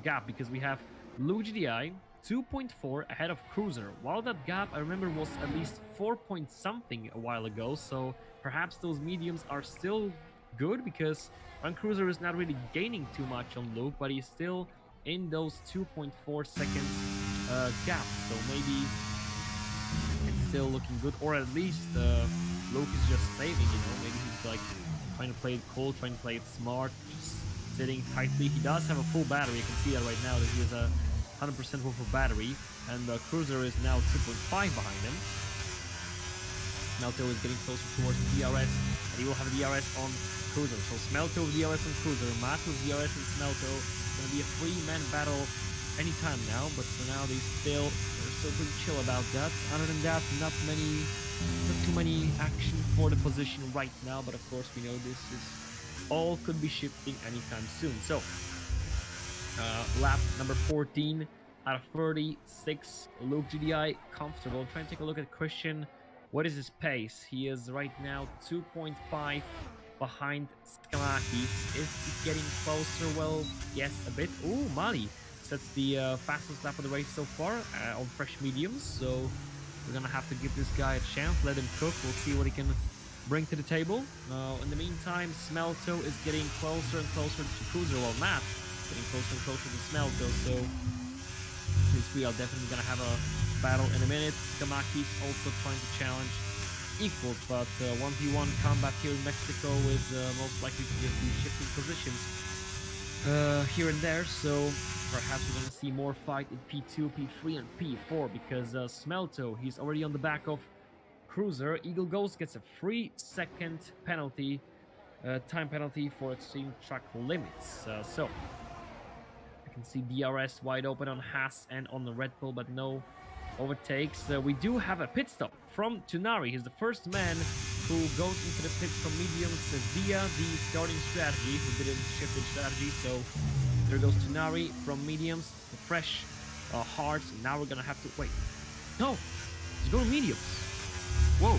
gap, because we have Luigi DI 2.4 ahead of Cruiser, while that gap I remember was at least 4 point something a while ago, so perhaps those mediums are still good, because Run Cruiser is not really gaining too much on Luke, but he's still in those 2.4 seconds gap, so maybe it's still looking good, or at least Luke is just saving, you know, maybe he's like trying to play it cool, trying to play it smart, just sitting tightly. He does have a full battery, you can see that right now that he has a 100% worth of battery, and Cruiser is now 2.5 behind him. Smelto is getting closer towards the DRS, and he will have a DRS on Cruiser. So Smelto with DRS on Cruiser, Matt with DRS and Smelto. It's gonna be a 3-man battle anytime now, but for now they're still pretty chill about that. Other than that, not too many action for the position right now, but of course we know this is all could be shifting anytime soon. So lap number 14 out of 36. Luke GDI comfortable. Trying to take a look at Christian. What is his pace? He is right now 2.5 behind Skamakis. Is he getting closer? Well, yes, a bit. Ooh, Mali sets the fastest lap of the race so far on fresh mediums. So we're gonna have to give this guy a chance. Let him cook. We'll see what he can bring to the table. In the meantime, Smelto is getting closer and closer to Cruiser. Well, Matt getting closer and closer to Smelto. So these three are definitely gonna have a battle in a minute. Skamakis also trying to challenge equals, but 1v1 combat here in Mexico is most likely to just be shifting positions here and there, so perhaps we're gonna see more fight in P2, P3, and P4 because Smelto, he's already on the back of Cruiser. Eagle Ghost gets a 3-second penalty, time penalty for exceeding track limits. So I can see DRS wide open on Haas and on the Red Bull, but no overtakes. We do have a pit stop from Tunari. He's the first man who goes into the pits from mediums via the starting strategy, who didn't shift his strategy. So there goes Tunari from mediums, the fresh hards. And now we're gonna have to wait. No, he's going mediums. Whoa.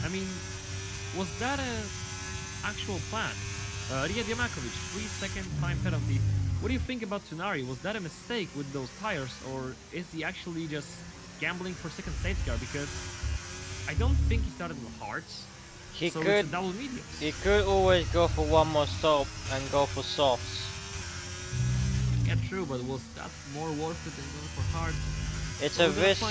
I mean, was that a actual plan? Ria Diamakovic, 3-second time penalty. What do you think about Tunari? Was that a mistake with those tires, or is he actually just gambling for second safety car? Because I don't think he started with hards. He so could it's a double mediums. He could always go for one more stop and go for softs. Yeah, true, but was that more worth it than going for hards? It's Well, a risk.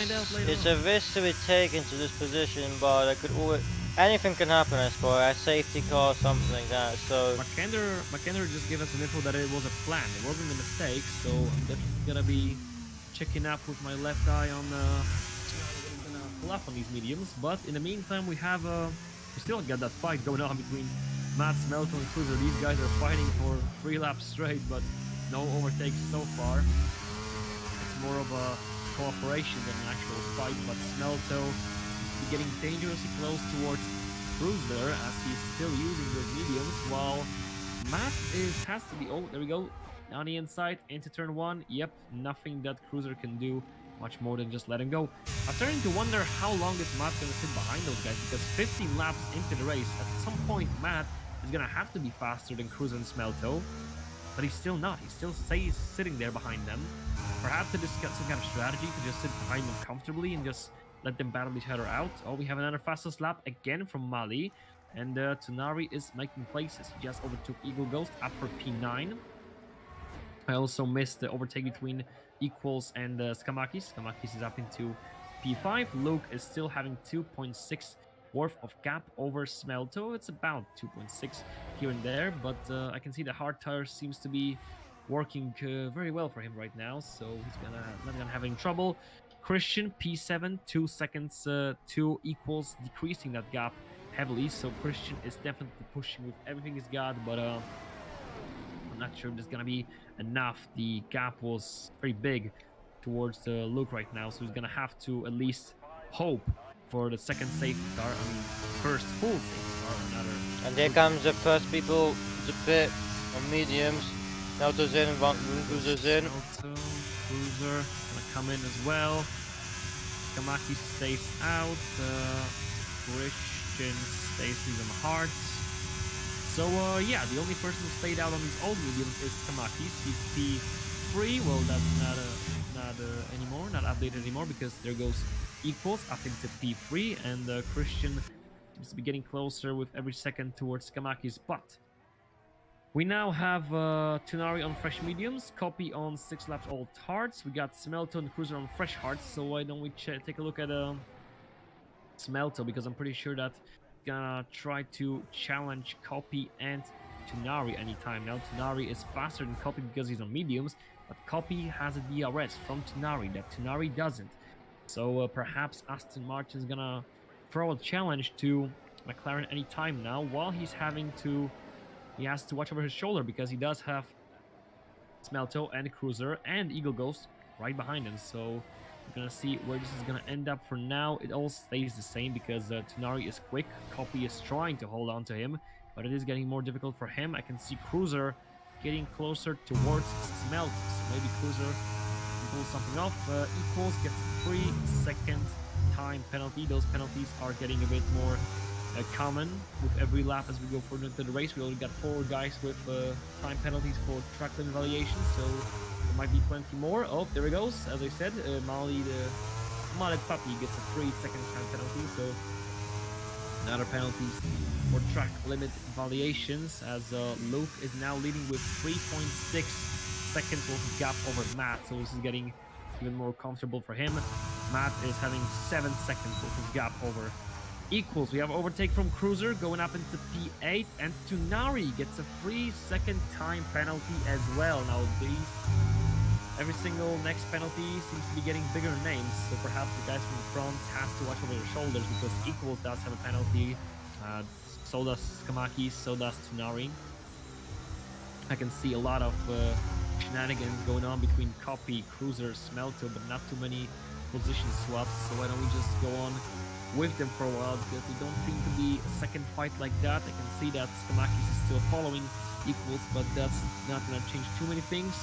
It's a risk to be taken to this position, but I could always. Anything can happen, I suppose. A safety car, something like that. So McKenna just gave us an info that it was a plan. It wasn't a mistake. So I'm definitely gonna be checking up with my left eye on gonna pull up on these mediums. But in the meantime, we have we still got that fight going on between Matt, Smelto, and Cruiser. These guys are fighting for 3 laps straight, but no overtakes so far. It's more of a cooperation than an actual fight. But Smelto getting dangerously close towards Cruiser as he's still using those mediums, while Matt has to be. Oh, there we go. On the inside into turn 1. Yep, nothing that Cruiser can do much more than just let him go. I'm starting to wonder how long is Matt gonna sit behind those guys, because 15 laps into the race, at some point Matt is gonna have to be faster than Cruiser and Smelto, but he's still not. He still stays sitting there behind them. Perhaps to discuss some kind of strategy to just sit behind them comfortably and just let them battle each other out. Oh, we have another fastest lap again from Mali. And Tunari is making places. He just overtook Eagle Ghost up for P9. I also missed the overtake between Equals and Skamakis. Skamakis is up into P5. Luke is still having 2.6 worth of gap over Smelto. It's about 2.6 here and there, but I can see the hard tire seems to be working very well for him right now, so he's not gonna have any trouble. Christian P7, 2 seconds, 2 Equals, decreasing that gap heavily. So Christian is definitely pushing with everything he's got, but I'm not sure if there's gonna be enough. The gap was very big towards Luke right now, so he's gonna have to at least hope for the second safety car. I mean, first full safety car, another. And here comes the first people to pit on mediums. Smelto's in, Cruiser's in. Cruiser gonna come in as well. Kamaki stays out. Christian stays with them hearts. So yeah, the only person who stayed out on these old mediums is Kamaki. He's P3. Well, that's not updated anymore, because there goes Equals up into P3, and Christian seems to be getting closer with every second towards Kamaki's. But we now have Tunari on fresh mediums, Copy on 6 laps old hards. We got Smelto and Cruiser on fresh hards. So why don't we take a look at Smelto, because I'm pretty sure that gonna try to challenge Copy and Tunari anytime now. Tunari is faster than Copy because he's on mediums, but Copy has a DRS from Tunari that Tunari doesn't. So perhaps Aston Martin's gonna throw a challenge to McLaren anytime now, while he has to watch over his shoulder because he does have Smelto and Cruiser and Eagle Ghost right behind him. So we're gonna see where this is gonna end up. For now, it all stays the same because Tunari is quick. Copy is trying to hold on to him, but it is getting more difficult for him. I can see Cruiser getting closer towards Smelto, so maybe Cruiser can pull something off. Equals gets a 3-second time penalty. Those penalties are getting a bit more common with every lap as we go further into the race. We already got 4 guys with time penalties for track limit violations, so there might be plenty more. Oh, there he goes. As I said, Mali the modded puppy gets a 3-second time penalty, so another penalties for track limit violations, as Luke is now leading with 3.6 seconds worth of gap over Matt, so this is getting even more comfortable for him. Matt is having 7 seconds worth of gap over Equals. We have overtake from Cruiser going up into P8, and Tunari gets a 3-second time penalty as well. Now every single next penalty seems to be getting bigger names, so perhaps the guys from the front has to watch over their shoulders because Equals does have a penalty. So does Skamaki, so does Tunari. I can see a lot of shenanigans going on between Copy, Cruiser, Smelto, but not too many position swaps, so why don't we just go on with them for a while, because they don't seem to be a second fight like that. I can see that Skamakis is still following Equals, but that's not going to change too many things.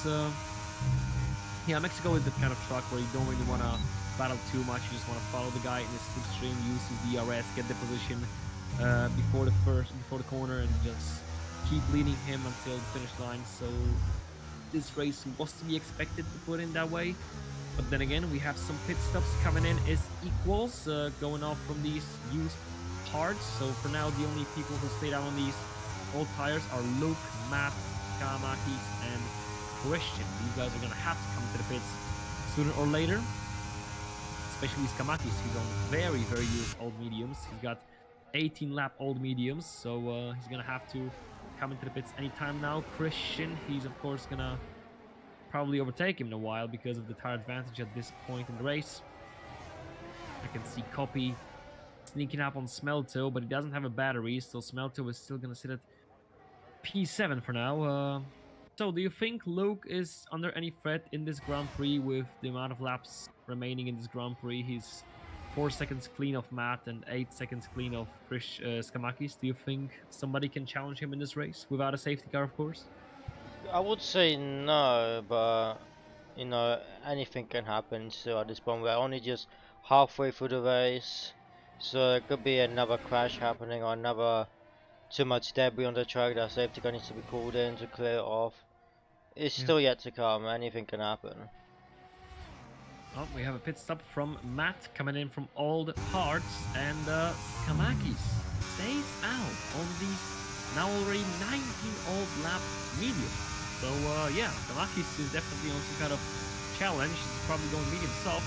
Yeah, Mexico is the kind of track where you don't really want to battle too much. You just want to follow the guy in his slipstream, use his DRS, get the position before the corner, and just keep leading him until the finish line. So this race was to be expected to put in that way. But then again, we have some pit stops coming in as Equals, going off from these used parts. So for now, the only people who stayed out on these old tires are Luke, Matt, Kamakis, and Christian. These guys are going to have to come to the pits sooner or later. Especially Skamakis, he's on very, very used old mediums. He's got 18 lap old mediums, so he's going to have to come into the pits anytime now. Christian, he's of course going to probably overtake him in a while because of the tire advantage at this point in the race. I can see Copy sneaking up on Smelto, but he doesn't have a battery, so Smelto is still going to sit at P7 for now. So do you think Luke is under any threat in this Grand Prix with the amount of laps remaining in this Grand Prix? He's 4 seconds clean of Matt and 8 seconds clean of Skamakis. Do you think somebody can challenge him in this race without a safety car, of course? I would say no, but you know, anything can happen still at this point. We're only just halfway through the race, so it could be another crash happening or another too much debris on the track that safety car needs to be called in to clear it off. It's still yet to come. Anything can happen. Oh, we have a pit stop from Matt coming in from old parts, and Skamakis stays out on these now already 19 old lap mediums. So yeah, Skamakis is definitely on some kind of challenge. He's probably going medium soft,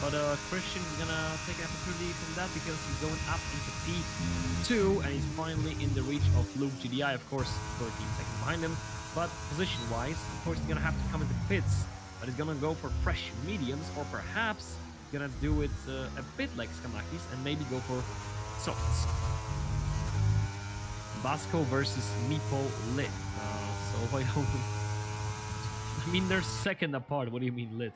but Christian is gonna take an opportunity from that because he's going up into P2 and he's finally in the reach of Luke GDI, of course 13 seconds behind him. But position-wise, of course, he's gonna have to come into pits, but he's gonna go for fresh mediums, or perhaps gonna do it a bit like Skamakis and maybe go for softs. Basco versus Meepo Lit. So why don't we... I mean, they're second apart. What do you mean lit?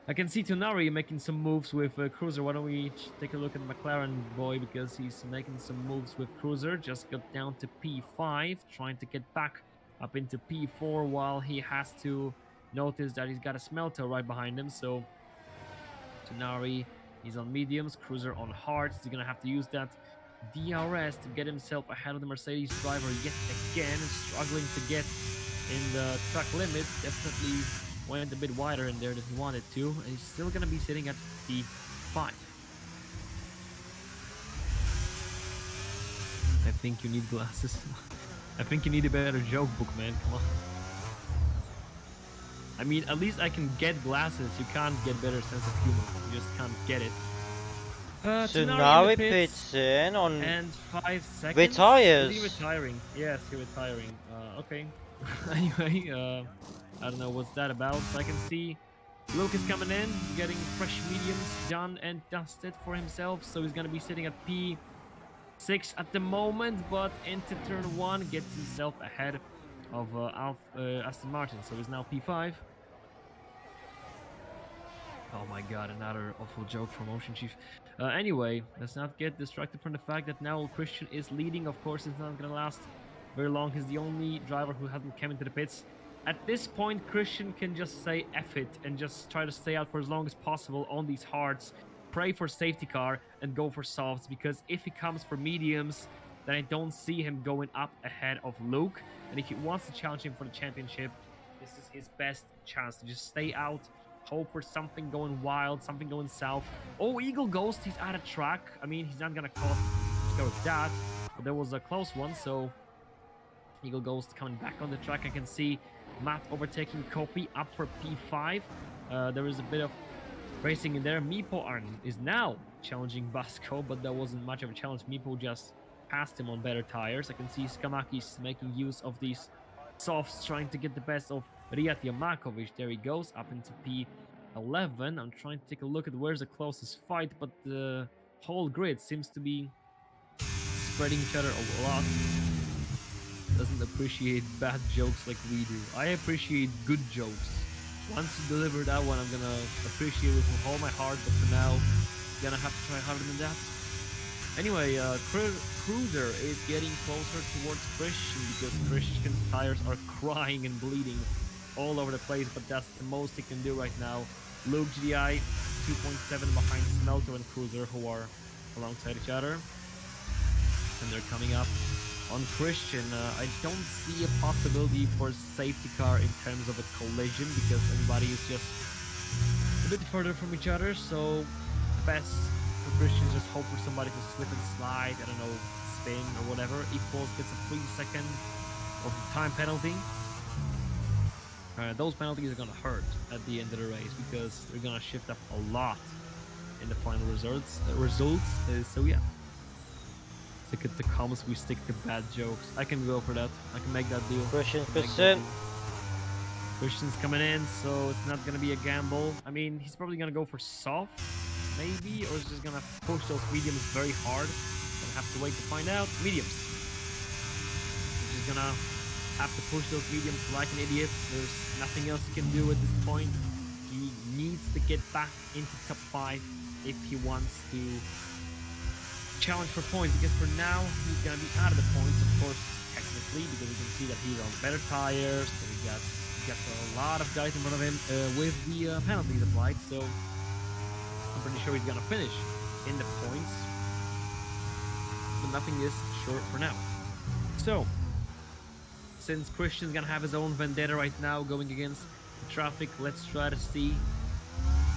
I can see Tunari making some moves with Cruiser. Why don't we take a look at McLaren boy, because he's making some moves with Cruiser. Just got down to P5, trying to get back up into P4 while he has to notice that he's got a Smelto right behind him. So Tunari, he's on mediums, Cruiser on hards. He's gonna have to use that DRS to get himself ahead of the Mercedes driver yet again, struggling to get in the track limits. Definitely went a bit wider in there than he wanted to, and he's still gonna be sitting at P5. I think you need glasses. I think you need a better joke book, man. Come on. I mean, at least I can get glasses. You can't get better sense of humor. You just can't get it. So Tonari in now the he pits pits in on and 5 seconds. Is he retires. retiring? Yes, he retiring. Okay. Anyway, I don't know what's that about. So I can see Luke is coming in, getting fresh mediums done and dusted for himself. So he's gonna be sitting at P6 at the moment, but into turn 1 gets himself ahead of Aston Martin. So he's now P5. Oh my god, another awful joke from Ocean Chief. Anyway, let's not get distracted from the fact that now Christian is leading. Of course, it's not gonna last very long. He's the only driver who hasn't come into the pits. At this point, Christian can just say F it and just try to stay out for as long as possible on these hards, pray for safety car, and go for softs, because if he comes for mediums, then I don't see him going up ahead of Luke. And if he wants to challenge him for the championship, this is his best chance to just stay out, hope for something going wild, something going south. Oh, Eagle Ghost, he's out of track. I mean, he's not gonna cost go with that, but there was a close one, so Eagle Ghost coming back on the track. I can see Matt overtaking Copy up for P5. There is a bit of racing in there. Meepo Arn is now challenging Basco, but that wasn't much of a challenge. Meepo just passed him on better tires. I can see Skamakis making use of these softs, trying to get the best of Rijat Yamakovic. There he goes, up into P11. I'm trying to take a look at where's the closest fight, but the whole grid seems to be spreading each other a lot. Doesn't appreciate bad jokes like we do. I appreciate good jokes. Once you deliver that one, I'm gonna appreciate it with all my heart, but for now, gonna have to try harder than that. Anyway, Cruiser is getting closer towards Christian because Christian's tires are crying and bleeding all over the place, but that's the most he can do right now. Luke GDI 2.7 behind Smelter and Cruiser, who are alongside each other, and they're coming up on Christian. I don't see a possibility for a safety car in terms of a collision because everybody is just a bit further from each other, so the best for Christian is just hope for somebody to slip and slide, I don't know, spin or whatever. Equals gets a 3-second of time penalty. Those penalties are gonna hurt at the end of the race because they're gonna shift up a lot in the final results. So yeah. Stick it to comments, we stick to bad jokes. I can go for that. I can make that deal. Christian fits in. Christian's coming in, so it's not gonna be a gamble. I mean, he's probably gonna go for soft, maybe, or he's just gonna push those mediums very hard. Gonna have to wait to find out. Mediums. He's just gonna have to push those mediums like an idiot. There's nothing else he can do at this point. He needs to get back into top 5 if he wants to challenge for points, because for now he's gonna be out of the points, of course, technically, because we can see that he's on better tires. So he got a lot of guys in front of him with the penalties applied. So I'm pretty sure he's gonna finish in the points, but nothing is sure for now. So since Christian's gonna have his own vendetta right now going against the traffic, let's try to see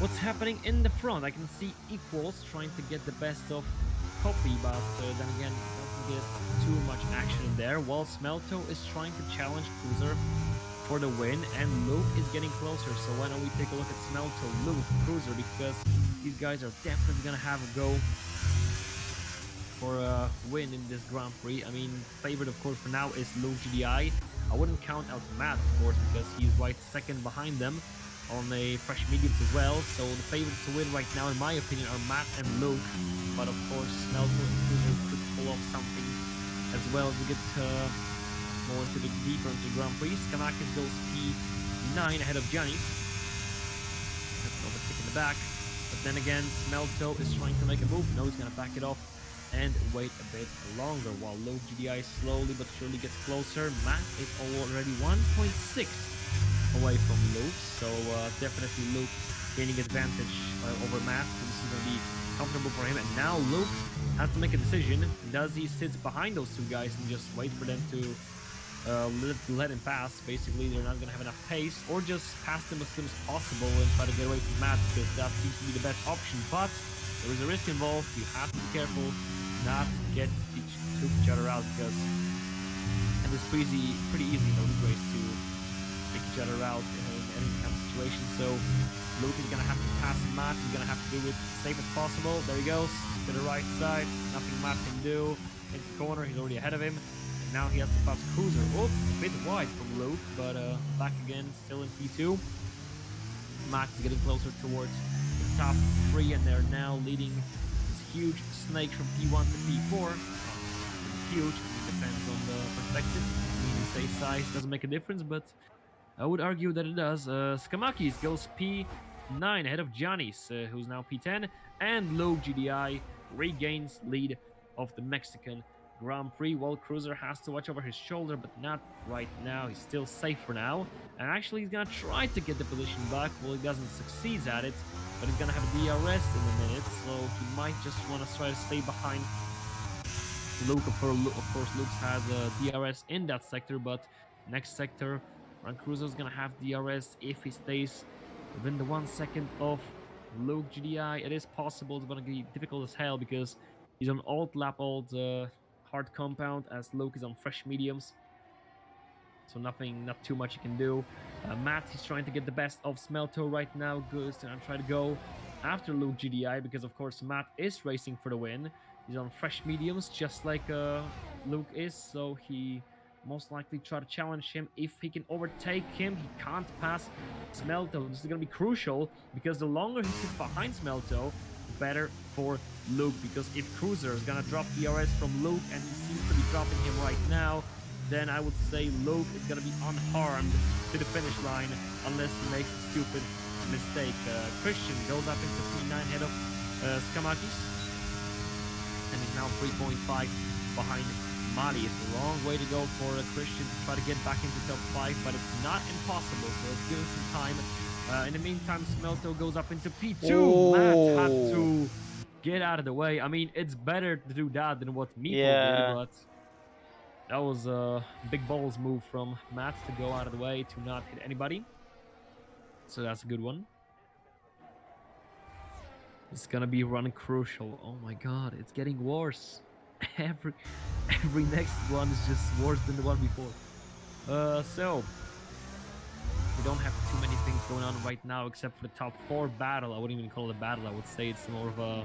what's happening in the front. I can see Equals trying to get the best of Copy, but then again, doesn't get too much action in there, while Smelto is trying to challenge Cruiser for the win, and Luke is getting closer. So why don't we take a look at Smelto, Luke, Cruiser, because these guys are definitely gonna have a go for a win in this Grand Prix. I mean, favorite, of course, for now is Luke GDI. I wouldn't count out Matt, of course, because he's right second behind them on the fresh mediums as well. So the favorites to win right now, in my opinion, are Matt and Luke. But of course, Smelto and Cruiser could pull off something as well as we get more into the deeper into the Grand Prix. Skamakis goes P9 ahead of Giannis. That's an overtake in the back. But then again, Smelto is trying to make a move. No, he's gonna back it off and wait a bit longer, while Luke GDI slowly but surely gets closer. Matt is already 1.6 away from Luke, so definitely Luke gaining advantage over Matt. So this is gonna be comfortable for him, and now Luke has to make a decision. Does he sit behind those two guys and just wait for them to let him pass? Basically, they're not gonna have enough pace, or just pass them as soon as possible and try to get away from Matt, because that seems to be the best option. But there is a risk involved. You have to be careful not to get each other out, because it's pretty easy in a league race to take each other out in any kind of situation. So Luke is gonna have to pass Matt. He's gonna have to do it safe as possible. There he goes to the right side. Nothing Matt can do. In the corner, he's already ahead of him. And now he has to pass Cruiser. Oh, a bit wide from Luke, but back again, still in P2. Matt is getting closer towards the top 3, and they're now leading this huge snake from P1 to P4. Huge, it depends on the perspective. I mean, you say size doesn't make a difference, but I would argue that it does. Skamakis goes P9 ahead of Johnny's, who's now P10, and Low GDI regains lead of the Mexican Grand Prix, while Cruiser has to watch over his shoulder, but not right now. He's still safe for now, and actually he's gonna try to get the position back. Well, he doesn't succeed at it, but he's gonna have a DRS in a minute, so he might just want to try to stay behind Luke. Of course, Luke has a DRS in that sector, but next sector, Grand Cruiser is gonna have DRS if he stays within the 1 second of Luke GDI. It is possible. It's gonna be difficult as hell because he's on alt lap, hard compound, as Luke is on fresh mediums. So not too much you can do. Matt, he's trying to get the best of Smelto right now. Good, and try to go after Luke GDI because of course Matt is racing for the win. He's on fresh mediums just like Luke is, so he most likely try to challenge him. If he can overtake him, he can't pass Smelto. This is going to be crucial because the longer he sits behind Smelto, the better for Luke, because if Cruiser is going to drop DRS from Luke, and he seems to be dropping him right now, then I would say Luke is going to be unharmed to the finish line unless he makes a stupid mistake. Christian goes up into P9 ahead of Skamakis, and is now 3.5 behind Mali. It's a long way to go for Christian to try to get back into top 5, but it's not impossible, so let's give him some time. In the meantime, Smelto goes up into P2. Oh. Matt had to get out of the way. I mean, it's better to do that than what Meeple did, but that was a big balls move from Matt to go out of the way to not hit anybody. So that's a good one. It's gonna be run crucial. Oh my god, it's getting worse. Every next one is just worse than the one before. So we don't have too many things going on right now except for the top 4 battle. I wouldn't even call it a battle. I would say it's more of a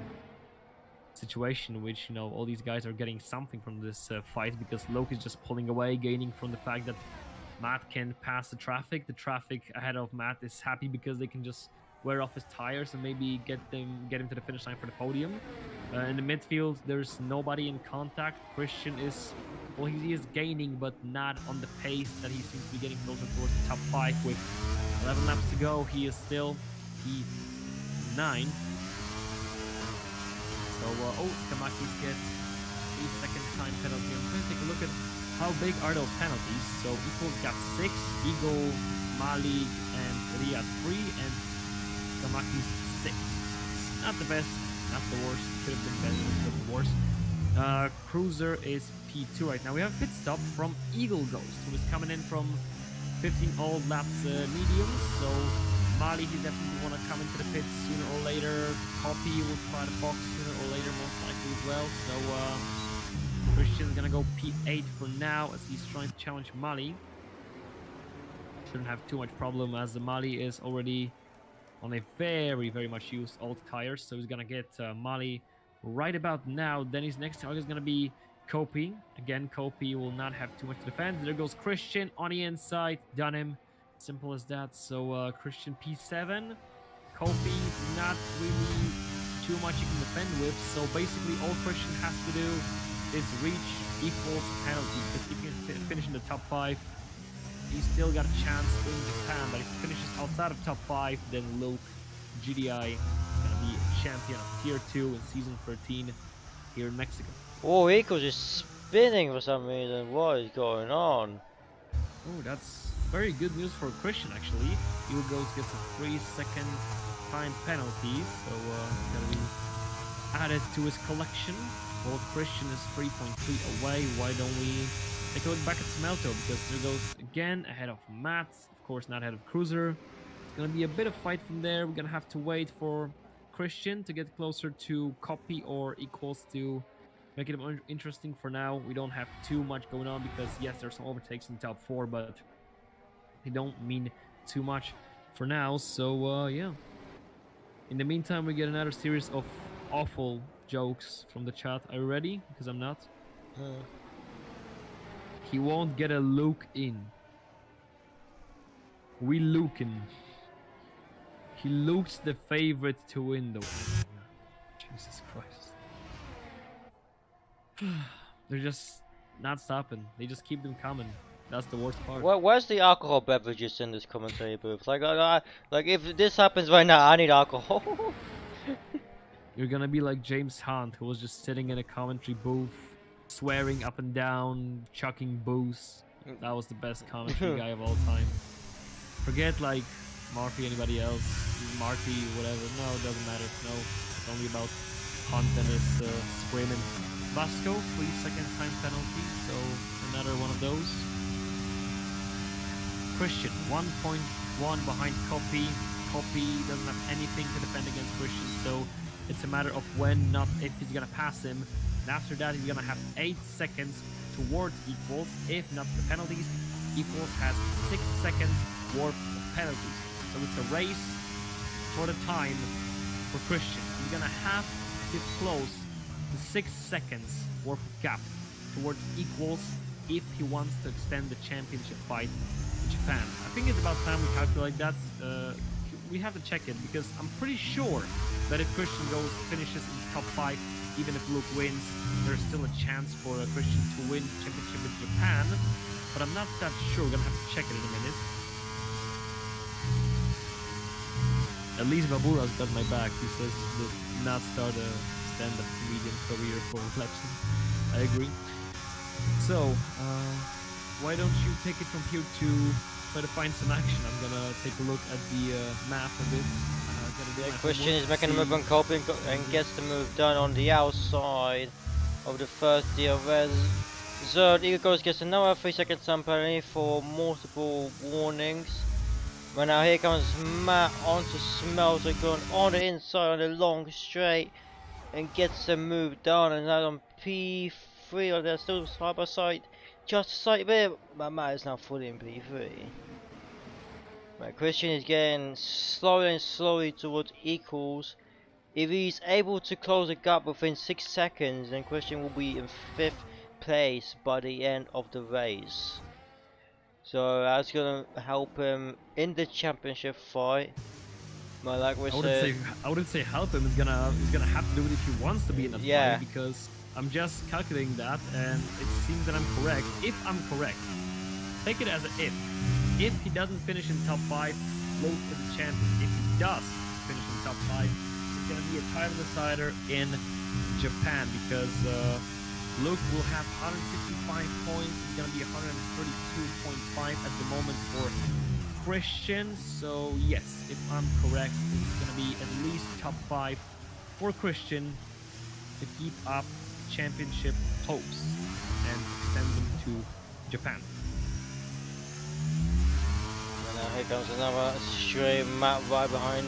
situation in which, you know, all these guys are getting something from this fight, because Loki is just pulling away, gaining from the fact that Matt can pass the traffic. The traffic ahead of Matt is happy because they can just wear off his tires and maybe get him to the finish line for the podium. In the midfield, there's nobody in contact. Christian is, well, he is gaining, but not on the pace that he seems to be getting closer towards the top 5. With 11 laps to go, he is still P9. So, Skamakis gets 3-second time penalty. I'm trying to take a look at how big are those penalties. So, Equals got 6, Eagle, Malik, and Riyad 3, and Skamakis 6. It's not the best, not the worst. Could have been better, could have been worse. Cruiser is P2 right now. We have a pit stop from Eagle Ghost, who is coming in from 15 old laps mediums. So Mali, he definitely want to come into the pits sooner or later. Copy will try to box sooner or later, most likely as well. So Christian's gonna go P8 for now as he's trying to challenge Mali. Shouldn't have too much problem as the Mali is already on a very much used old tires, so he's gonna get Mali right about now. Then his next target is gonna be Kopi. Again, Kopi will not have too much to defend. There goes Christian on the inside, done him. Simple as that. So Christian P7, Kopi not really too much you can defend with. So basically, all Christian has to do is reach Equals penalty, because if you finish in the top 5, he's still got a chance in Japan. But if he finishes outside of top 5, then Luke GDI is gonna be champion of Tier 2 in season 13 here in Mexico. Oh, Equals is spinning for some reason. What is going on? Oh, that's very good news for Christian, actually. Eagles gets a 3-second time penalty, so it's gonna be added to his collection. Well, Christian is 3.3 away. Why don't we take a look back at Smelto? Because there goes again ahead of Matt, of course not ahead of Cruiser. It's gonna be a bit of fight from there. We're gonna have to wait for Christian to get closer to Copy or Equals to make it interesting. For now, we don't have too much going on because yes, there's some overtakes in top 4, but they don't mean too much for now. So yeah, In the meantime, we get another series of awful jokes from the chat. Are you ready? Because I'm not. Hmm. He won't get a look in. We looking. He looks the favorite to win though. Oh my god. Jesus Christ. They're just not stopping. They just keep them coming. That's the worst part. Where's the alcohol beverages in this commentary booth? Like if this happens right now, I need alcohol. You're gonna be like James Hunt, who was just sitting in a commentary booth, swearing up and down, chucking booze. That was the best commentary guy of all time. Forget like Murphy, anybody else, Marty, whatever. No, it doesn't matter. No, it's only about Hunt and his screaming. Vasco, 3-second time penalty, so another one of those. Christian, 1.1 behind Copy. Copy doesn't have anything to defend against Christian, so it's a matter of when, not if he's gonna pass him. And after that, he's gonna have 8 seconds towards equals. If not the penalties, equals has 6 seconds worth of penalties. So it's a race for the time for Christian. He's gonna have to close the 6 seconds worth of gap towards equals if he wants to extend the championship fight in Japan. I think it's about time we calculate that. We have to check it because I'm pretty sure that if Christian finishes in the top 5, even if Luke wins, there's still a chance for Christian to win championship in Japan. But I'm not that sure. We're gonna have to check it in a minute. At least Babura's got my back. He says did not start a stand-up comedian career for Clemson. I agree. So, why don't you take it from here to try to find some action? I'm gonna take a look at the map a bit. Christian is making a move on Copy and gets the move done on the outside of the first DRS zone. Eagles gets another 3-second time penalty for multiple warnings. But now here comes Matt onto Smelter, going on the inside on the long straight and gets the move done, and now on P3, they're still side by side, just a slight bit, but Matt is now fully in P3. But Christian is getting slowly and slowly towards equals. If he's able to close the gap within 6 seconds, then Christian will be in 5th place by the end of the race. So that's gonna help him in the championship fight. But like we said, I wouldn't say help him. He's gonna have to do it if he wants to be in the fight, because I'm just calculating that, and it seems that I'm correct. If I'm correct, take it as an if. If he doesn't finish in top 5, Luke is a champion. If he does finish in top 5, it's gonna be a title decider in Japan, because Luke will have 165 points. It's gonna be 132.5 at the moment for Christian. So yes, if I'm correct, it's gonna be at least top 5 for Christian to keep up championship hopes and extend them to Japan. And now here comes another straight map right behind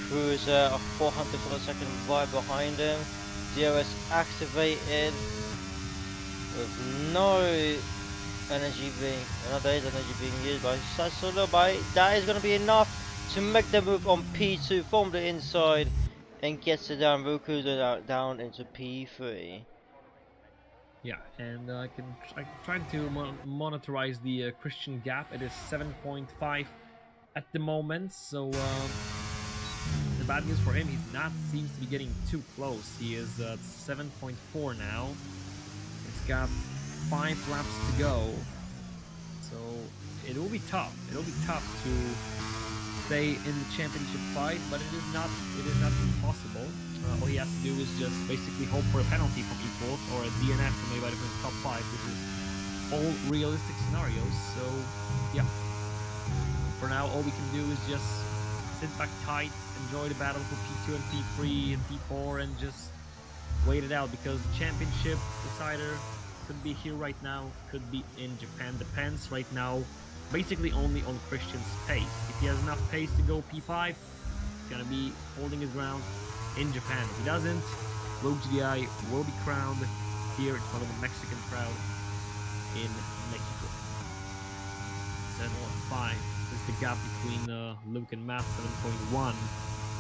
Cruiser, a 400 for a second right behind him. DRS activated with no energy being used by Sassuolo, but that is going to be enough to make the move on P2 from the inside and gets it down Rukudo down into P3. Yeah, and I trying to monitorize the Christian gap. It is 7.5 at the moment, so the bad news for him, seems to be getting too close. He is at 7.4 now. It's got 5 laps to go, so it will be tough. It will be tough to stay in the championship fight, but it is not impossible. All he has to do is just basically hope for a penalty from equals or a DNF from anybody from the top 5, which is all realistic scenarios. So yeah, for now all we can do is just sit back tight, enjoy the battle for P2 and P3 and P4, and just wait it out, because the championship decider could be here right now, could be in Japan. Depends right now basically only on Christian's pace. If he has enough pace to go P5, he's gonna be holding his ground in Japan. If he doesn't, Luke GDI will be crowned here in front of the Mexican crowd in Mexico. 7.5 is the gap between Luke and Matt, 7.1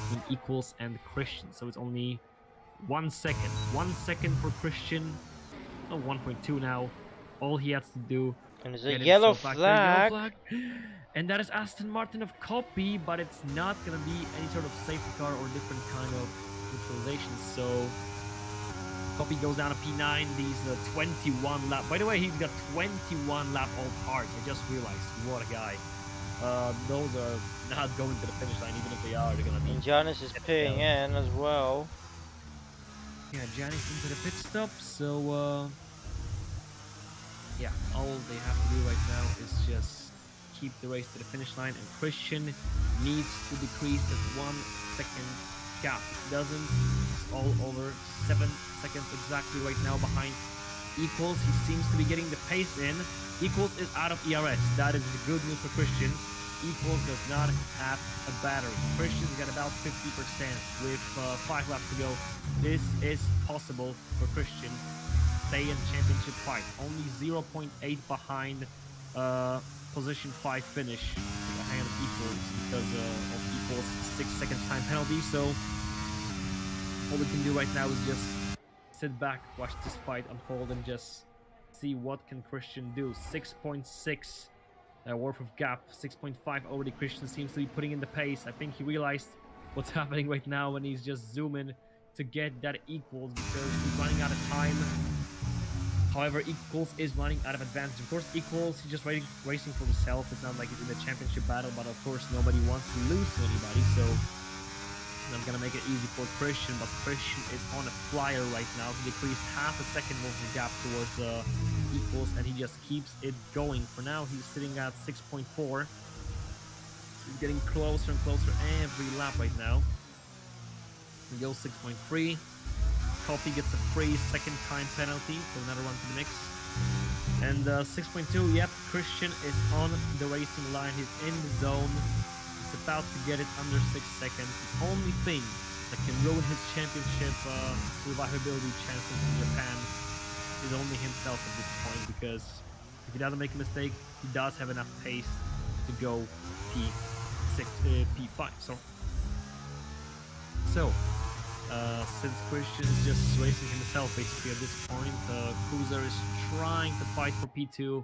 between Equals and Christian. So it's only 1 second. 1 second for Christian. Oh, 1.2 now. All he has to do. And there's a get yellow himself back there. Yellow flag. flag. And that is Aston Martin of copy, but it's not gonna be any sort of safety car or different kind of neutralization. So copy goes down to P9. These 21 lap. By the way, he's got 21 lap all parts. I just realized. What a guy. Those are not going to the finish line, even if they are. They're gonna be. And Giannis is pitting in as well. Yeah, Giannis into the pit stop. So yeah, all they have to do right now is just keep the race to the finish line, and Christian needs to decrease that 1 second gap. If he doesn't, it's all over. 7 seconds exactly right now behind Equals. He seems to be getting the pace in. Equals is out of ERS. That is the good news for Christian. Equals does not have a battery. Christian's got about 50% with 5 laps to go. This is possible for Christian. Stay in championship fight. Only 0.8 behind position 5 finish behind Equals because of Equals 6 seconds time penalty. So all we can do right now is just sit back, watch this fight unfold, and just see what can Christian do. 6.6 worth of gap. 6.5 already. Christian seems to be putting in the pace. I think he realized what's happening right now when he's just zooming to get that Equals because he's running out of time. However, Equals is running out of advantage. Of course, Equals, he's just racing for himself. It's not like he's in a championship battle, but of course nobody wants to lose to anybody, so I'm gonna make it easy for Christian, but Christian is on a flyer right now. He decreased half a second of the gap towards Equals, and he just keeps it going. For now, he's sitting at 6.4. So he's getting closer and closer every lap right now. He goes 6.3. Copy gets a free second time penalty, so another one to the mix. And 6.2, yep, Christian is on the racing line. He's in the zone. He's about to get it under 6 seconds. The only thing that can ruin his championship survivability chances in Japan is only himself at this point, because if he doesn't make a mistake, he does have enough pace to go P5. So since Christian is just racing himself basically at this point, Cruiser is trying to fight for P2,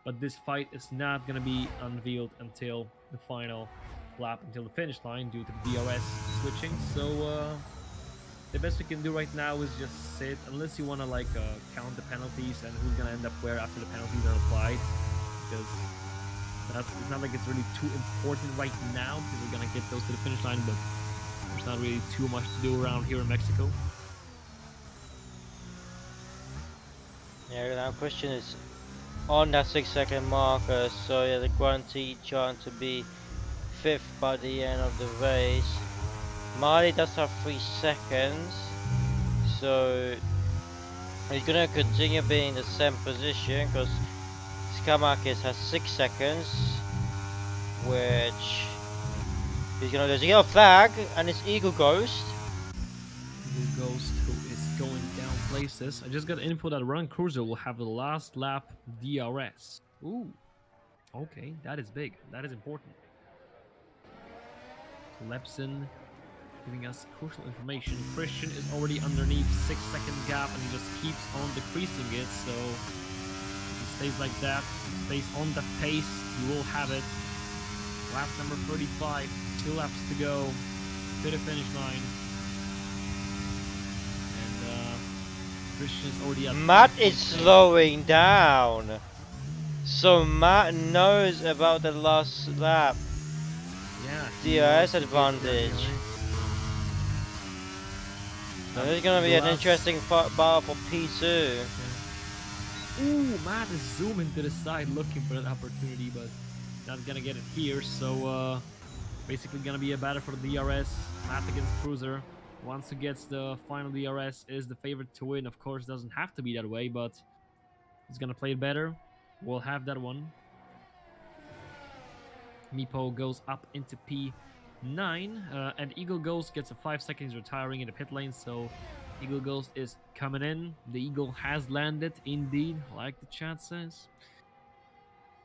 but this fight is not going to be unveiled until the final lap, until the finish line, due to the DRS switching. So the best we can do right now is just sit, unless you want to like count the penalties and who's going to end up where after the penalties are applied, because it's not like it's really too important right now, because we're going to get those to the finish line, but there's not really too much to do around here in Mexico. Yeah, now Christian is on that 6 second marker, so yeah, the guaranteed chance to be 5th by the end of the race. Marley does have 3 seconds, so he's gonna continue being in the same position because Skamakis has 6 seconds, which he's gonna there's a yellow flag, and it's Eagle Ghost. Eagle Ghost, who is going down places. I just got info that Run Cruiser will have the last lap DRS. Ooh, okay, that is big. That is important. Lepson giving us crucial information. Christian is already underneath 6 second gap, and he just keeps on decreasing it. So if he stays like that, stays on the pace, he will have it. Lap number 35, 2 laps to go to the finish line. And Christian is already at Matt is slowing down, so Matt knows about the last lap. Yeah, DRS advantage. So this is gonna be an interesting battle for P2. Ooh, Matt is zooming to the side looking for that opportunity, but not gonna get it here. So basically gonna be a battle for the DRS. Matt against Cruiser. Once who gets the final DRS is the favorite to win. Of course, doesn't have to be that way, but he's gonna play it better. We'll have that one. Meepo goes up into P9, and Eagle Ghost gets a 5 seconds retiring in the pit lane, so Eagle Ghost is coming in. The Eagle has landed, indeed, like the chat says.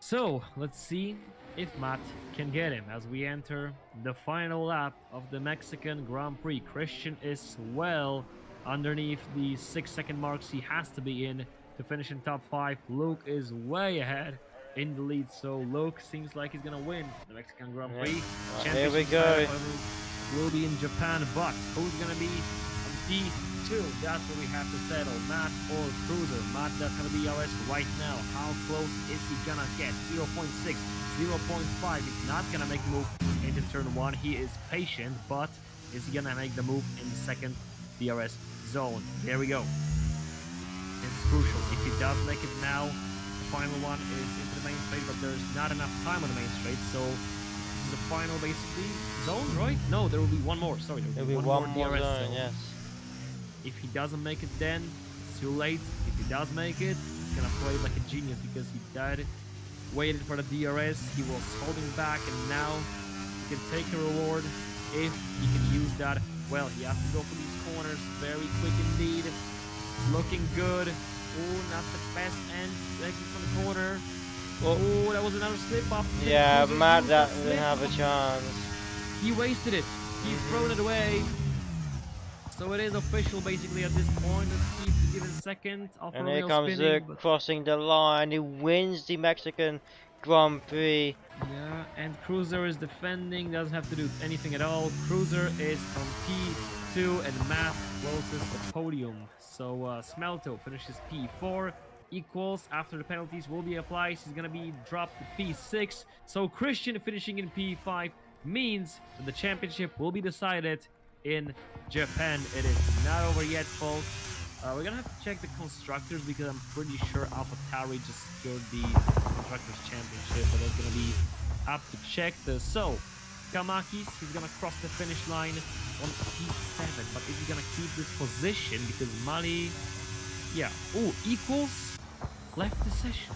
So let's see if Matt can get him as we enter the final lap of the Mexican Grand Prix. Christian is well underneath the 6-second marks he has to be in to finish in top 5. Luke is way ahead in the lead, so Luke seems like he's gonna win the Mexican Grand Prix. Yep. Here we go. Will be in Japan, but who's gonna be on P2? That's what we have to settle. Matt or Cruiser. Matt does have a DRS right now. How close is he gonna get? 0.6, 0.5. He's not gonna make the move into turn 1. He is patient, but is he gonna make the move in the second DRS zone? There we go. This is crucial. If he does make it now, the final one is into the main straight, but there's not enough time on the main straight, so the final basically zone, right? No, there will be one more. Sorry, there will be one more DRS zone. Yes. If he doesn't make it, then it's too late. If he does make it, he's gonna play like a genius because he died, waited for the DRS. He was holding back, and now he can take a reward if he can use that. Well, he has to go for these corners very quick indeed. It's looking good. Oh, not the best end. Exit from the corner. Oh, that was another slip up. Yeah, Matt didn't have a chance. He wasted it. He's thrown it away. So it is official basically at this point. Let's keep the given second. And here comes crossing the line. He wins the Mexican Grand Prix. Yeah, and Cruiser is defending. Doesn't have to do anything at all. Cruiser is on P2 and Matt closes the podium. So Smelto finishes P4. Equals after the penalties will be applied. He's gonna be dropped to P6. So Christian finishing in P5 means that the championship will be decided in Japan. It is not over yet, folks. We're gonna have to check the constructors because I'm pretty sure AlphaTauri just secured the constructors championship, but that's gonna be up to check. So Kamakis, he's gonna cross the finish line on P7, but is he gonna keep this position because Mali, yeah, oh, equals left the session.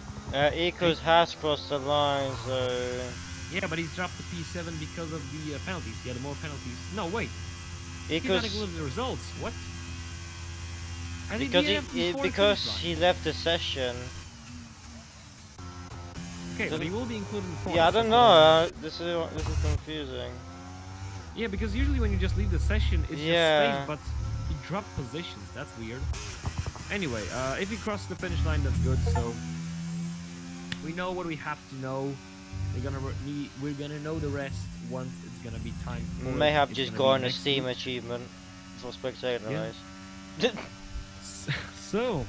Equals has crossed the line, so... Yeah, but he's dropped to P7 because of the penalties. He had more penalties. No, wait. Equals... He's not including the results. What? Because he left the session. Okay, but he will be included in points. Yeah, I don't know. This is confusing. Yeah, because usually when you just leave the session, it's just space, but he dropped positions. That's weird. Anyway, if he crosses the finish line, that's good. So we know what we have to know. We're gonna know the rest once it's gonna be time. We may have just gone a Steam achievement for spectator race. So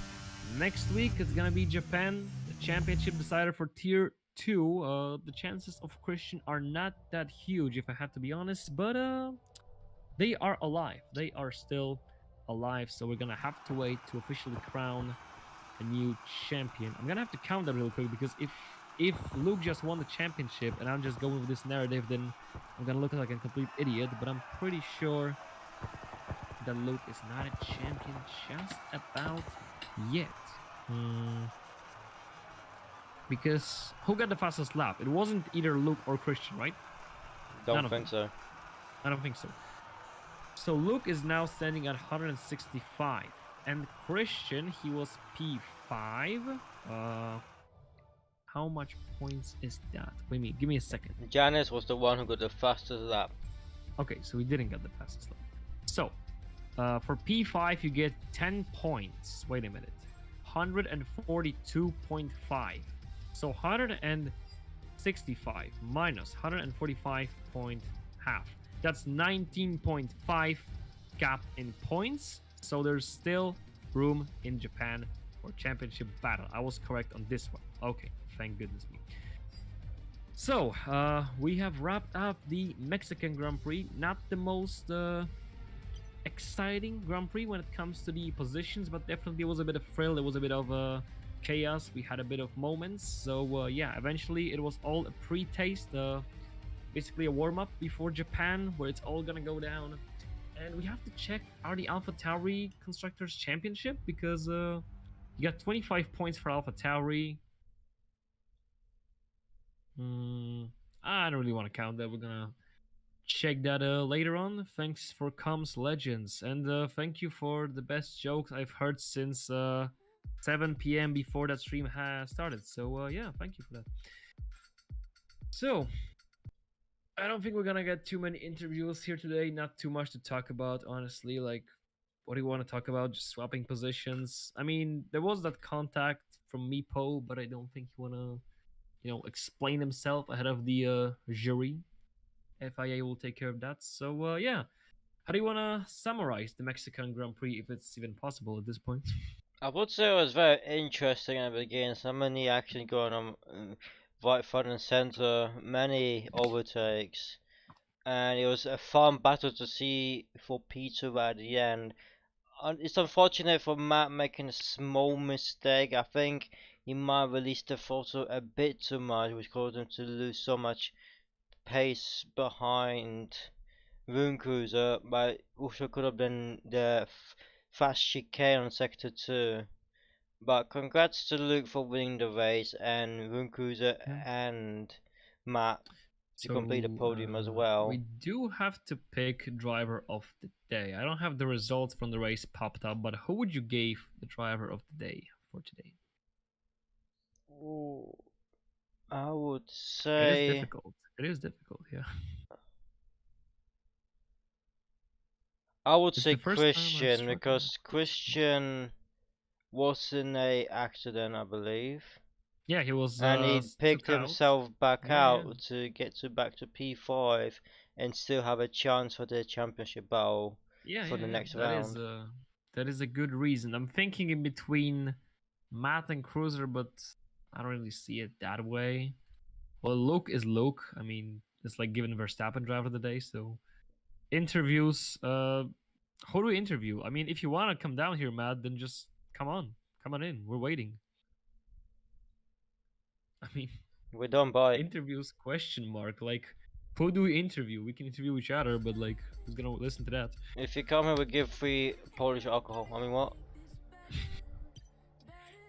next week it's gonna be Japan, the championship decider for Tier 2. The chances of Christian are not that huge, if I have to be honest, but they are alive. They are still alive, so we're gonna have to wait to officially crown a new champion. I'm gonna have to count that real quick because if Luke just won the championship and I'm just going with this narrative, then I'm gonna look like a complete idiot, but I'm pretty sure that Luke is not a champion just about yet. Because who got the fastest lap? It wasn't either Luke or Christian, right? Don't think so. I don't think so. So Luke is now standing at 165. And Christian, he was P5. How much points is that? Wait a minute, give me a second. Janice was the one who got the fastest lap. Okay, so he didn't get the fastest lap. So, for P5, you get 10 points. Wait a minute. 142.5. So 165 minus 145.5. That's 19.5 gap in points. So there's still room in Japan for championship battle. I was correct on this one. Okay, thank goodness me. So, we have wrapped up the Mexican Grand Prix. Not the most exciting Grand Prix when it comes to the positions, but definitely there was a bit of thrill. There was a bit of chaos. We had a bit of moments. So, yeah, eventually it was all a pre-taste. Basically a warm-up before Japan, where it's all gonna go down. And we have to check, are the AlphaTauri Constructors Championship? Because you got 25 points for AlphaTauri. I don't really want to count that. We're gonna check that later on. Thanks for Coms Legends, and thank you for the best jokes I've heard since 7 p.m. before that stream has started. So yeah, thank you for that. So, I don't think we're gonna get too many interviews here today. Not too much to talk about, honestly. Like, what do you want to talk about? Just swapping positions. I mean, there was that contact from Meepo, but I don't think he wanna, explain himself ahead of the jury. FIA will take care of that. So, yeah. How do you wanna summarize the Mexican Grand Prix, if it's even possible at this point? I would say it was very interesting at the beginning. So many action going on, right front and center, many overtakes, and it was a fun battle to see for Peter at the end. It's unfortunate for Matt making a small mistake. I think he might have released the throttle a bit too much, which caused him to lose so much pace behind Room Cruiser, but also could have been the fast chicane on Sector 2. But congrats to Luke for winning the race, and Room Cruiser Yeah. and Matt to complete the So podium as we well. do have to pick driver of the day. I don't have the results from the race popped up, but who would you give the driver of the day for today? Ooh, I would It is say difficult. It is difficult. Yeah, it's the first time I've Christian struggled because with this one. Christian was in a accident, I believe, Yeah, he was and he picked took out. himself back Yeah, yeah, out to get to back to P5 and still have a chance for the championship battle yeah, for yeah, the yeah. next round. That is a good reason. I'm thinking in between Matt and Cruiser, but I don't really see it that way. Well, Luke is Luke. I mean, it's like giving Verstappen driver of the day. So interviews. Who do we interview? I mean, if you want to come down here, Matt, then just come on in. We're waiting. I mean, We're done by. interviews question mark. Like, who do we interview? We can interview each other, but like, who's gonna listen to that? If you come here, we give free Polish alcohol. I mean, what?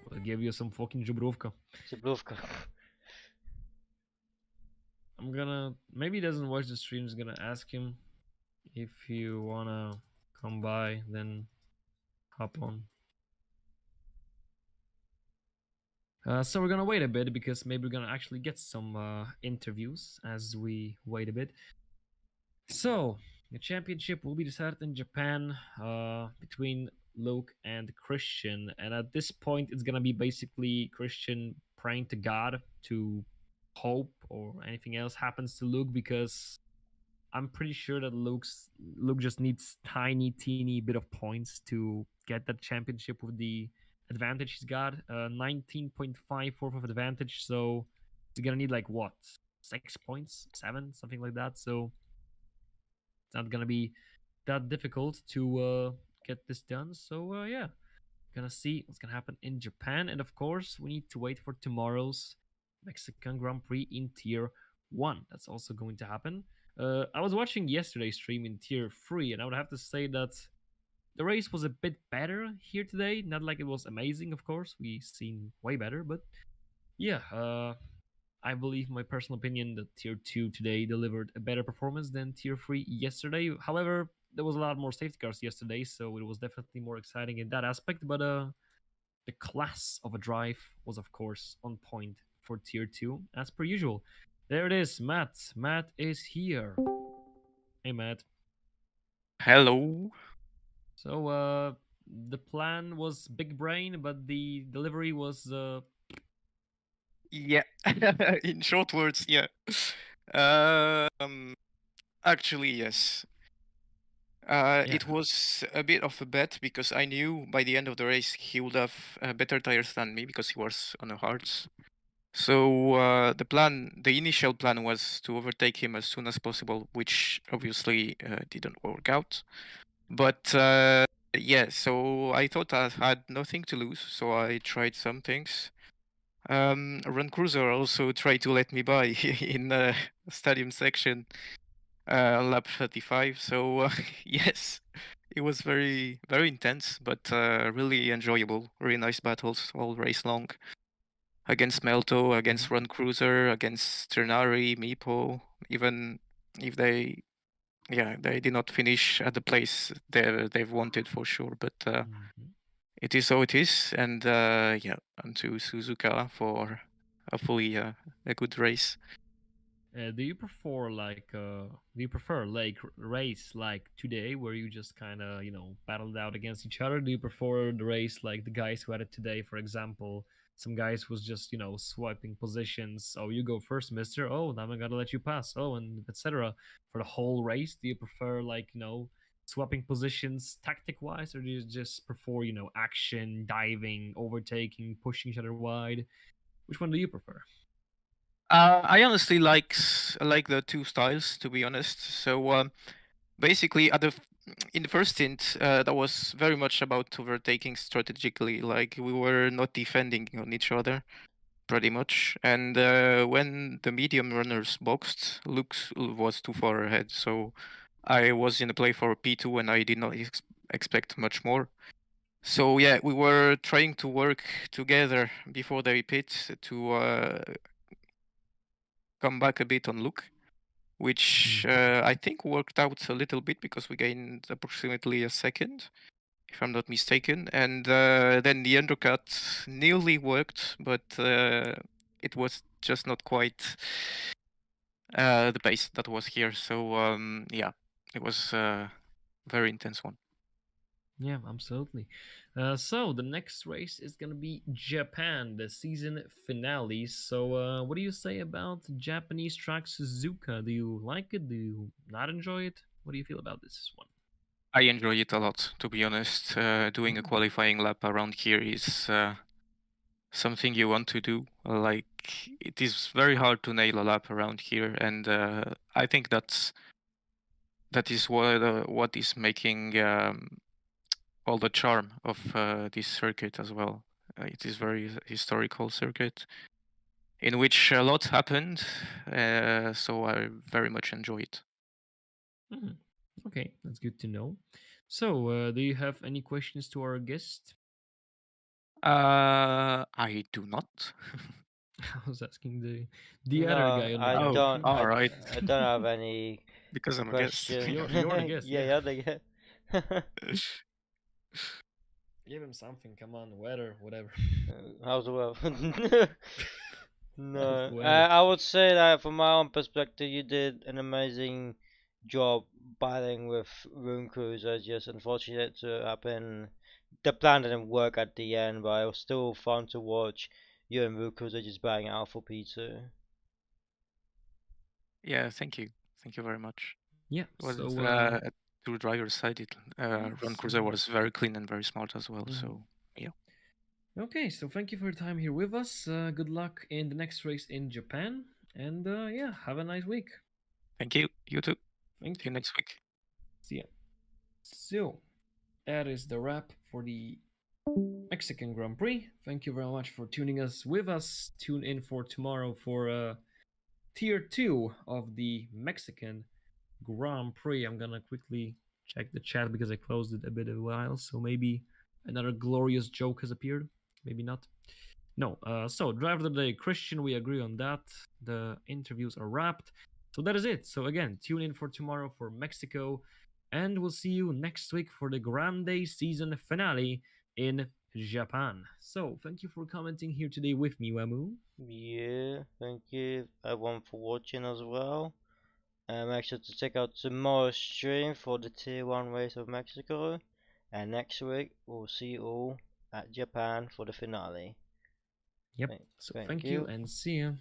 We'll give you some fucking Żubrówka. Ziblówka. I'm gonna maybe he doesn't watch the stream. Gonna ask him if you wanna come by, then hop on. So we're gonna wait a bit because maybe we're gonna actually get some interviews as we wait a bit. So the championship will be decided in Japan between Luke and Christian, and at this point, it's gonna be basically Christian praying to God to hope or anything else happens to Luke, because I'm pretty sure that Luke just needs tiny, teeny bit of points to get that championship with the advantage he's got. 19.54 of advantage, so he's gonna need like what, 6 points, 7, something like that. So it's not gonna be that difficult to get this done. So yeah, gonna see what's gonna happen in Japan, and of course we need to wait for tomorrow's Mexican Grand Prix in Tier 1. That's also going to happen. I was watching yesterday's stream in Tier 3, and I would have to say that the race was a bit better here today. Not like it was amazing, of course. We seen way better, but yeah, I believe my personal opinion that Tier 2 today delivered a better performance than Tier 3 yesterday. However, there was a lot more safety cars yesterday, so it was definitely more exciting in that aspect. But the class of a drive was, of course, on point for Tier 2, as per usual. There it is, Matt. Matt is here. Hey, Matt. Hello. So, the plan was big brain, but the delivery was Yeah. In short words, yeah. Um, actually, yes. yeah. It was a bit of a bet because I knew by the end of the race he would have better tires than me because he was on the hards. So the initial plan was to overtake him as soon as possible, which obviously didn't work out. But yeah, so I thought I had nothing to lose, so I tried some things. Run Cruiser also tried to let me by in the stadium section lap 35. So yes, it was very, very intense, but really enjoyable. Really nice battles all race long. Against Melto, against Run Cruiser, against Ternari, Meepo, even if they did not finish at the place they've wanted for sure, but it is how it is, and yeah, and to Suzuka for hopefully a good race. Do you prefer race like today, where you just kind of battled out against each other? Do you prefer the race like the guys who had it today, for example? Some guys was just swiping positions. Oh, you go first, Mister. Oh, now I'm gonna let you pass. Oh, and etc. For the whole race, do you prefer like swapping positions tactic wise, or do you just prefer action, diving, overtaking, pushing each other wide? Which one do you prefer? I honestly like the two styles, to be honest. So basically, in the first stint, that was very much about overtaking strategically. Like we were not defending on each other, pretty much. And when the medium runners boxed, Lux was too far ahead. So I was in the play for P2, and I did not expect much more. So yeah, we were trying to work together before they pit to come back a bit on Luke, which I think worked out a little bit because we gained approximately a second, if I'm not mistaken. And then the undercut nearly worked, but it was just not quite the pace that was here. So yeah, it was a very intense one. Yeah, absolutely. So the next race is gonna be Japan, the season finale. So, what do you say about Japanese track Suzuka? Do you like it? Do you not enjoy it? What do you feel about this one? I enjoy it a lot, to be honest. Doing a qualifying lap around here is something you want to do. Like it is very hard to nail a lap around here, and I think that is what is making all the charm of this circuit as well. It is very historical circuit in which a lot happened, so I very much enjoy it. Mhm. Okay, that's good to know. So, do you have any questions to our guest? I do not. I was asking the other No, guy on the I Oh, camera. don't. all right. I don't have any Because I'm a guest. question. You're the guest, Yeah, yeah. you're the guest. Give him something. Come on, weather, whatever. How's the weather? How's No, the weather? I would say that from my own perspective, you did an amazing job battling with room cruisers. Just unfortunate to happen. The plan didn't work at the end, but it was still fun to watch you and room cruiser just bang out for P2. Yeah, thank you. Thank you very much. Yeah. It was So, to driver's side, Ron yes. Cruiser was very clean and very smart as well. Mhm. So yeah, Okay, so thank you for your time here with us. Good luck in the next race in Japan, and yeah, have a nice week. thank you. You too. Thank See you. you next week. See ya. So that is the wrap for the Mexican Grand Prix. Thank you very much for tuning us with us. Tune in for tomorrow for tier 2 of the Mexican Grand Prix. I'm gonna quickly check the chat because I closed it a bit of a while, so maybe another glorious joke has appeared. Maybe not. No. So driver of the day, Christian. We agree on that. The interviews are wrapped. So that is it. So again, tune in for tomorrow for Mexico, and we'll see you next week for the Grande season finale in Japan. So thank you for commenting here today with me, Wamu. Yeah, thank you everyone for watching as well. Make sure to check out tomorrow's stream for the Tier 1 race of Mexico. And next week, we'll see you all at Japan for the finale. Yep. So Thank thank you you. and see you.